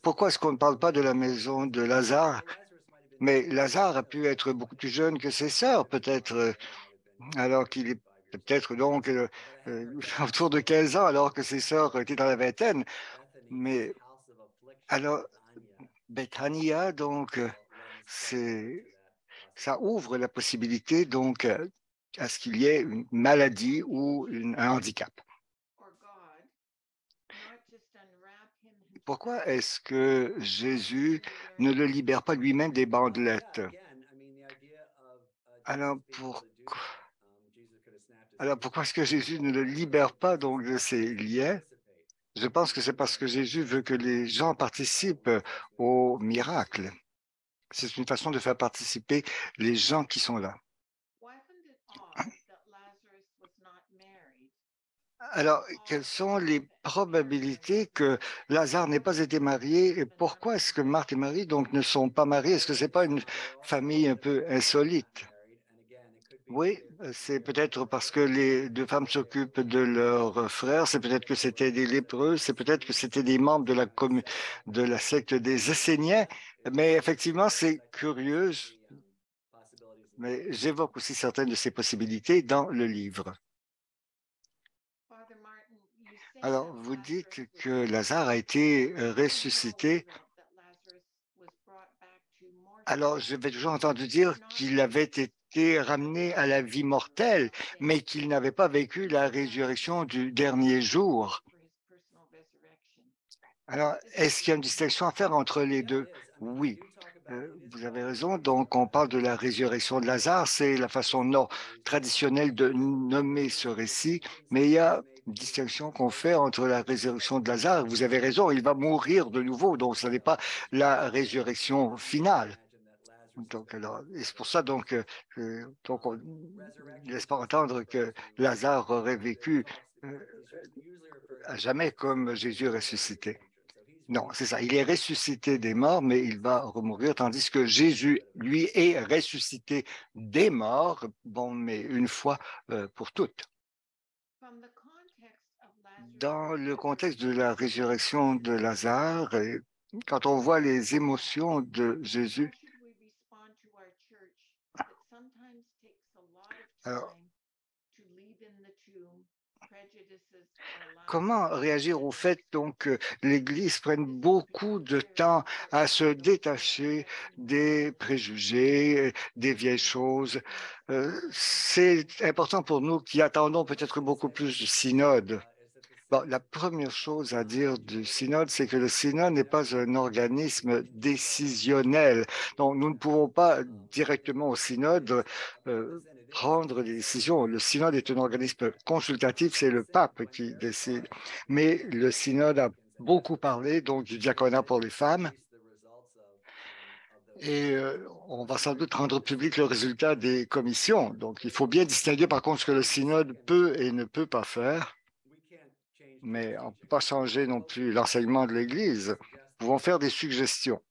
Pourquoi est-ce qu'on ne parle pas de la maison de Lazare? Mais Lazare a pu être beaucoup plus jeune que ses sœurs, peut-être, alors qu'il est peut-être donc autour de 15 ans, alors que ses sœurs étaient dans la vingtaine. Mais alors, Bethania, donc, ça ouvre la possibilité donc à ce qu'il y ait une maladie ou un handicap. Pourquoi est-ce que Jésus ne le libère pas lui-même des bandelettes? Alors, pourquoi est-ce que Jésus ne le libère pas donc de ses liens? Je pense que c'est parce que Jésus veut que les gens participent au miracle. C'est une façon de faire participer les gens qui sont là. Alors, quelles sont les probabilités que Lazare n'ait pas été marié et pourquoi est-ce que Marthe et Marie donc ne sont pas mariés? Est-ce que ce n'est pas une famille un peu insolite? Oui, c'est peut-être parce que les deux femmes s'occupent de leurs frères, c'est peut-être que c'était des lépreux, c'est peut-être que c'était des membres de la secte des Esséniens, mais effectivement, c'est curieux, mais j'évoque aussi certaines de ces possibilités dans le livre. Alors, vous dites que Lazare a été ressuscité. Alors, j'avais toujours entendu dire qu'il avait été ramené à la vie mortelle, mais qu'il n'avait pas vécu la résurrection du dernier jour. Alors, est-ce qu'il y a une distinction à faire entre les deux? Oui, vous avez raison. Donc, on parle de la résurrection de Lazare. C'est la façon traditionnelle de nommer ce récit, mais il y a distinction qu'on fait entre la résurrection de Lazare. Vous avez raison, il va mourir de nouveau, donc ce n'est pas la résurrection finale. Donc, alors, et c'est pour ça donc on ne laisse pas entendre que Lazare aurait vécu à jamais comme Jésus ressuscité. Non, c'est ça. Il est ressuscité des morts, mais il va remourir, tandis que Jésus, lui, est ressuscité des morts, bon, mais une fois pour toutes. Dans le contexte de la résurrection de Lazare, et quand on voit les émotions de Jésus, alors, comment réagir au fait donc que l'Église prenne beaucoup de temps à se détacher des préjugés, des vieilles choses? C'est important pour nous qui attendons peut-être beaucoup plus du synode. Bon, la première chose à dire du synode, c'est que le synode n'est pas un organisme décisionnel. Donc, nous ne pouvons pas directement au synode prendre des décisions. Le synode est un organisme consultatif, c'est le pape qui décide. Mais le synode a beaucoup parlé donc du diaconat pour les femmes. Et on va sans doute rendre public le résultat des commissions. Donc, il faut bien distinguer par contre ce que le synode peut et ne peut pas faire. Mais on ne peut pas changer non plus l'enseignement de l'Église. Nous pouvons faire des suggestions.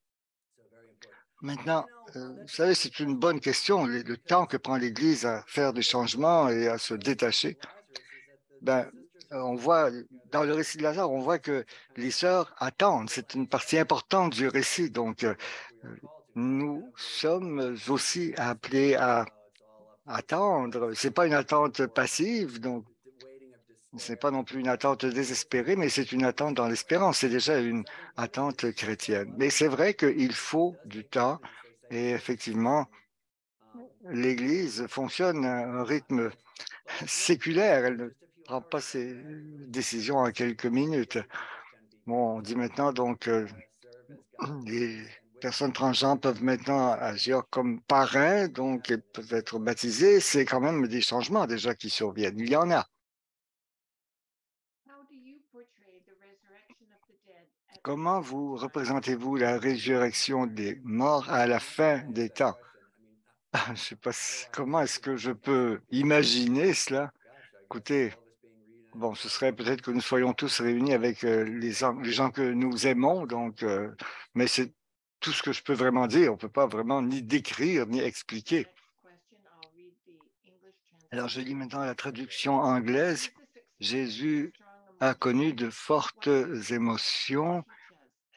Maintenant, vous savez, c'est une bonne question, le temps que prend l'Église à faire des changements et à se détacher. Ben, on voit, dans le récit de Lazare, on voit que les sœurs attendent. C'est une partie importante du récit. Donc, nous sommes aussi appelés à attendre. Ce n'est pas une attente passive, donc ce n'est pas non plus une attente désespérée, mais c'est une attente dans l'espérance. C'est déjà une attente chrétienne. Mais c'est vrai qu'il faut du temps et effectivement, l'Église fonctionne à un rythme séculaire. Elle ne prend pas ses décisions en quelques minutes. Bon, on dit maintenant donc les personnes transgenres peuvent maintenant agir comme parrains, donc elles peuvent être baptisées. C'est quand même des changements déjà qui surviennent. Il y en a. Comment vous représentez-vous la résurrection des morts à la fin des temps? Je ne sais pas comment est-ce que je peux imaginer cela. Écoutez, bon, ce serait peut-être que nous soyons tous réunis avec les gens que nous aimons, donc, mais c'est tout ce que je peux vraiment dire. On ne peut pas vraiment ni décrire ni expliquer. Alors, je lis maintenant la traduction anglaise. Jésus a connu de fortes émotions.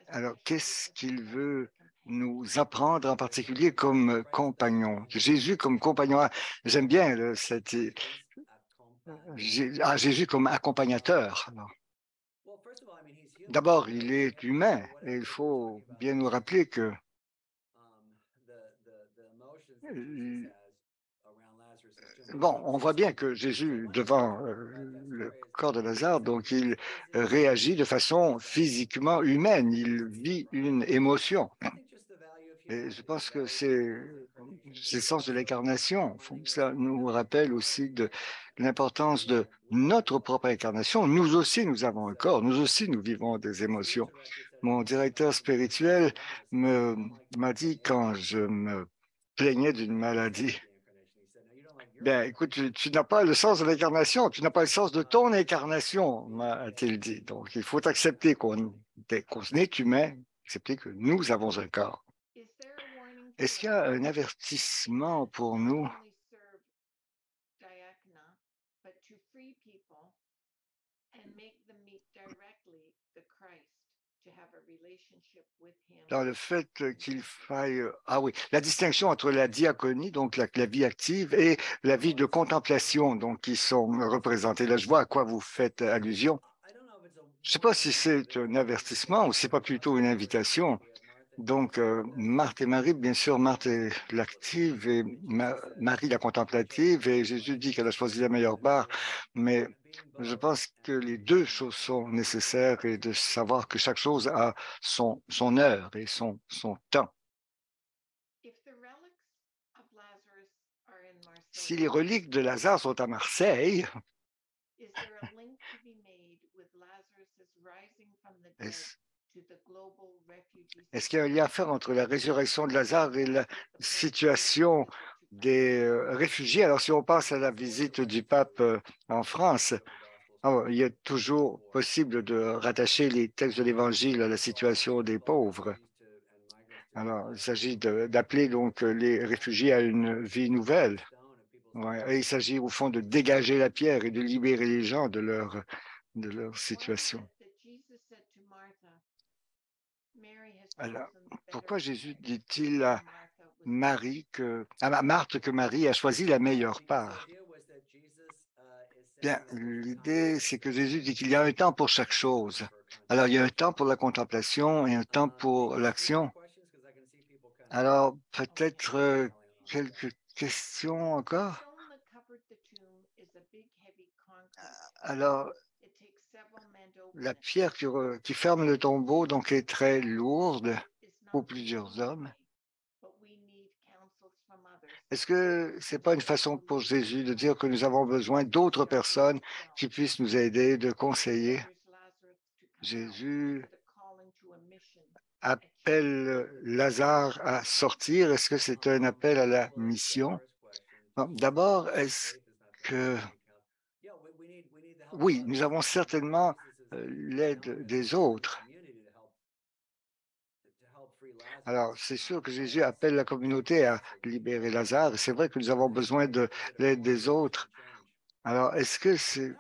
Alors, qu'est-ce qu'il veut nous apprendre en particulier comme compagnon? Jésus comme compagnon. Ah, j'aime bien Jésus comme accompagnateur. Alors, d'abord, il est humain et il faut bien nous rappeler que bon, on voit bien que Jésus, devant le corps de Lazare, donc il réagit de façon physiquement humaine. Il vit une émotion. Et je pense que c'est le sens de l'incarnation. Ça nous rappelle aussi de l'importance de notre propre incarnation. Nous aussi, nous avons un corps. Nous aussi, nous vivons des émotions. Mon directeur spirituel m'a dit quand je me plaignais d'une maladie, bien, écoute, tu n'as pas le sens de l'incarnation, tu n'as pas le sens de ton incarnation, m'a-t-il dit. Donc, il faut accepter qu'on est humain, accepter que nous avons un corps. Est-ce qu'il y a un avertissement pour nous dans le fait qu'il faille... Ah oui, la distinction entre la diaconie, donc la vie active, et la vie de contemplation, donc qui sont représentées. Là, je vois à quoi vous faites allusion. Je ne sais pas si c'est un avertissement ou si c'est pas plutôt une invitation. Donc, Marthe et Marie, bien sûr, Marthe est l'active et Marie la contemplative, et Jésus dit qu'elle a choisi la meilleure part, mais je pense que les deux choses sont nécessaires et de savoir que chaque chose a son heure et son temps. Si les reliques de Lazare sont à Marseille, Est-ce qu'il y a un lien à faire entre la résurrection de Lazare et la situation des réfugiés? Alors, si on pense à la visite du pape en France, il est toujours possible de rattacher les textes de l'Évangile à la situation des pauvres. Alors, il s'agit d'appeler donc les réfugiés à une vie nouvelle. Ouais, et il s'agit au fond de dégager la pierre et de libérer les gens de leur situation. Alors, pourquoi Jésus dit-il à Marthe que Marie a choisi la meilleure part? Bien, l'idée, c'est que Jésus dit qu'il y a un temps pour chaque chose. Alors, il y a un temps pour la contemplation et un temps pour l'action. Alors, peut-être quelques questions encore? Alors, la pierre qui ferme le tombeau donc est très lourde pour plusieurs hommes. Est-ce que ce n'est pas une façon pour Jésus de dire que nous avons besoin d'autres personnes qui puissent nous aider, de conseiller? Jésus appelle Lazare à sortir. Est-ce que c'est un appel à la mission? Bon, d'abord, est-ce que oui, nous avons certainement l'aide des autres. Alors, c'est sûr que Jésus appelle la communauté à libérer Lazare. C'est vrai que nous avons besoin de l'aide des autres. Alors, est-ce que c'est...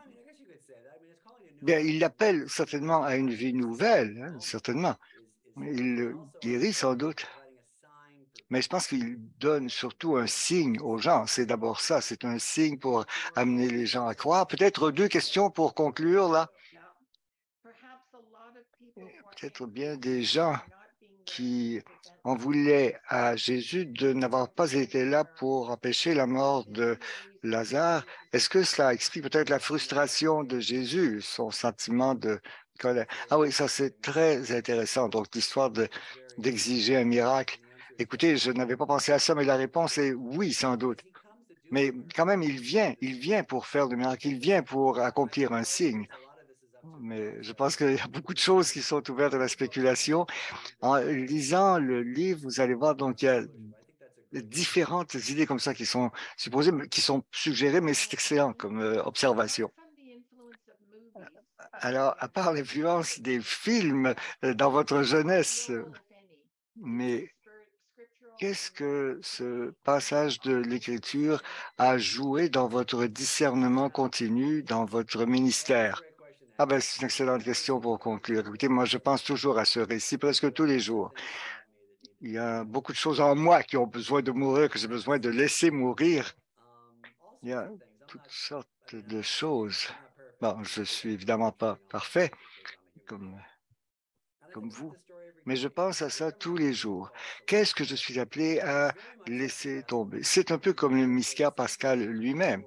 Bien, il l'appelle certainement à une vie nouvelle, hein, certainement. Il le guérit sans doute. Mais je pense qu'il donne surtout un signe aux gens. C'est d'abord ça, c'est un signe pour amener les gens à croire. Peut-être deux questions pour conclure, là. Peut-être bien des gens qui en voulaient à Jésus de n'avoir pas été là pour empêcher la mort de Lazare. Est-ce que cela explique peut-être la frustration de Jésus, son sentiment de colère? Ah oui, ça c'est très intéressant. Donc l'histoire d'exiger un miracle. Écoutez, je n'avais pas pensé à ça, mais la réponse est oui, sans doute. Mais quand même, il vient pour faire le miracle, il vient pour accomplir un signe. Mais je pense qu'il y a beaucoup de choses qui sont ouvertes à la spéculation. En lisant le livre, vous allez voir, donc il y a différentes idées comme ça qui sont supposées, qui sont suggérées, mais c'est excellent comme observation. Alors, à part l'influence des films dans votre jeunesse, mais qu'est-ce que ce passage de l'Écriture a joué dans votre discernement continu, dans votre ministère? Ah ben, c'est une excellente question pour conclure. Écoutez, moi, je pense toujours à ce récit presque tous les jours. Il y a beaucoup de choses en moi qui ont besoin de mourir, que j'ai besoin de laisser mourir. Il y a toutes sortes de choses. Bon, je suis évidemment pas parfait comme, comme vous, mais je pense à ça tous les jours. Qu'est-ce que je suis appelé à laisser tomber? C'est un peu comme le mystère pascal lui-même.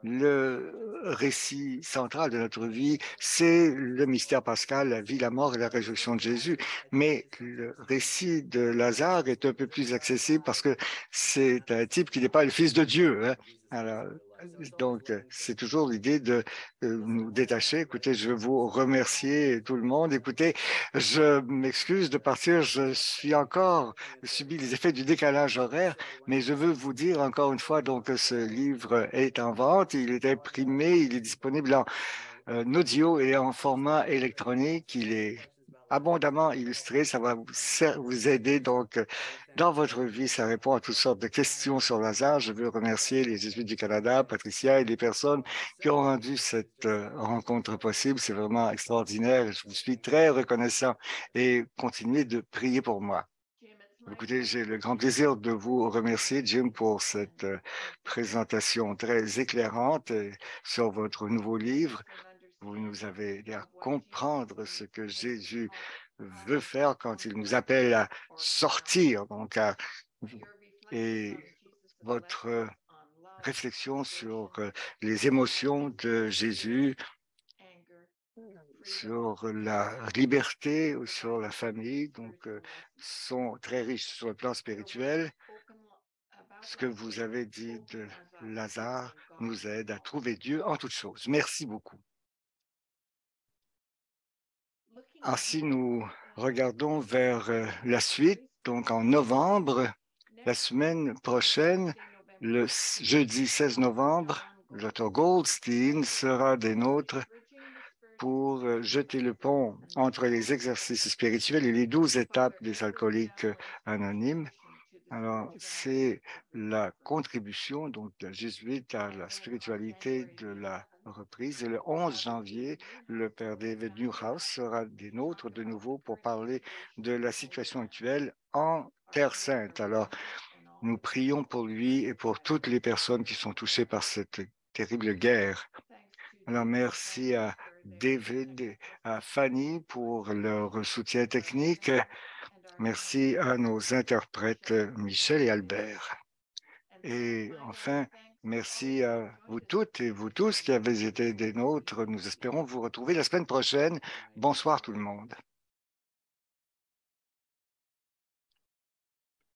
Le récit central de notre vie, c'est le mystère pascal, la vie, la mort et la résurrection de Jésus. Mais le récit de Lazare est un peu plus accessible parce que c'est un type qui n'est pas le fils de Dieu, hein. Alors, donc, c'est toujours l'idée de nous détacher. Écoutez, je veux vous remercier tout le monde. Écoutez, je m'excuse de partir. Je suis encore subi les effets du décalage horaire, mais je veux vous dire encore une fois donc que ce livre est en vente, il est imprimé, il est disponible en audio et en format électronique. Il est abondamment illustré, ça va vous aider donc dans votre vie. Ça répond à toutes sortes de questions sur Lazare. Je veux remercier les Jésuites du Canada, Patricia et les personnes qui ont rendu cette rencontre possible. C'est vraiment extraordinaire. Je vous suis très reconnaissant et continuez de prier pour moi. Écoutez, j'ai le grand plaisir de vous remercier, Jim, pour cette présentation très éclairante sur votre nouveau livre. Vous nous avez aidé à comprendre ce que Jésus veut faire quand il nous appelle à sortir. Donc, et votre réflexion sur les émotions de Jésus, sur la liberté ou sur la famille, donc sont très riches sur le plan spirituel. Ce que vous avez dit de Lazare nous aide à trouver Dieu en toutes choses. Merci beaucoup. Ainsi, nous regardons vers la suite. Donc, en novembre, la semaine prochaine, le jeudi 16 novembre, le Dr. Goldstein sera des nôtres pour jeter le pont entre les exercices spirituels et les 12 étapes des alcooliques anonymes. Alors, c'est la contribution donc, des jésuites à la spiritualité de la reprise. Et le 11 janvier, le père David Newhouse sera des nôtres de nouveau pour parler de la situation actuelle en Terre Sainte. Alors, nous prions pour lui et pour toutes les personnes qui sont touchées par cette terrible guerre. Alors, merci à David et à Fanny pour leur soutien technique. Merci à nos interprètes Michel et Albert. Et enfin, merci à vous toutes et vous tous qui avez été des nôtres. Nous espérons vous retrouver la semaine prochaine. Bonsoir tout le monde.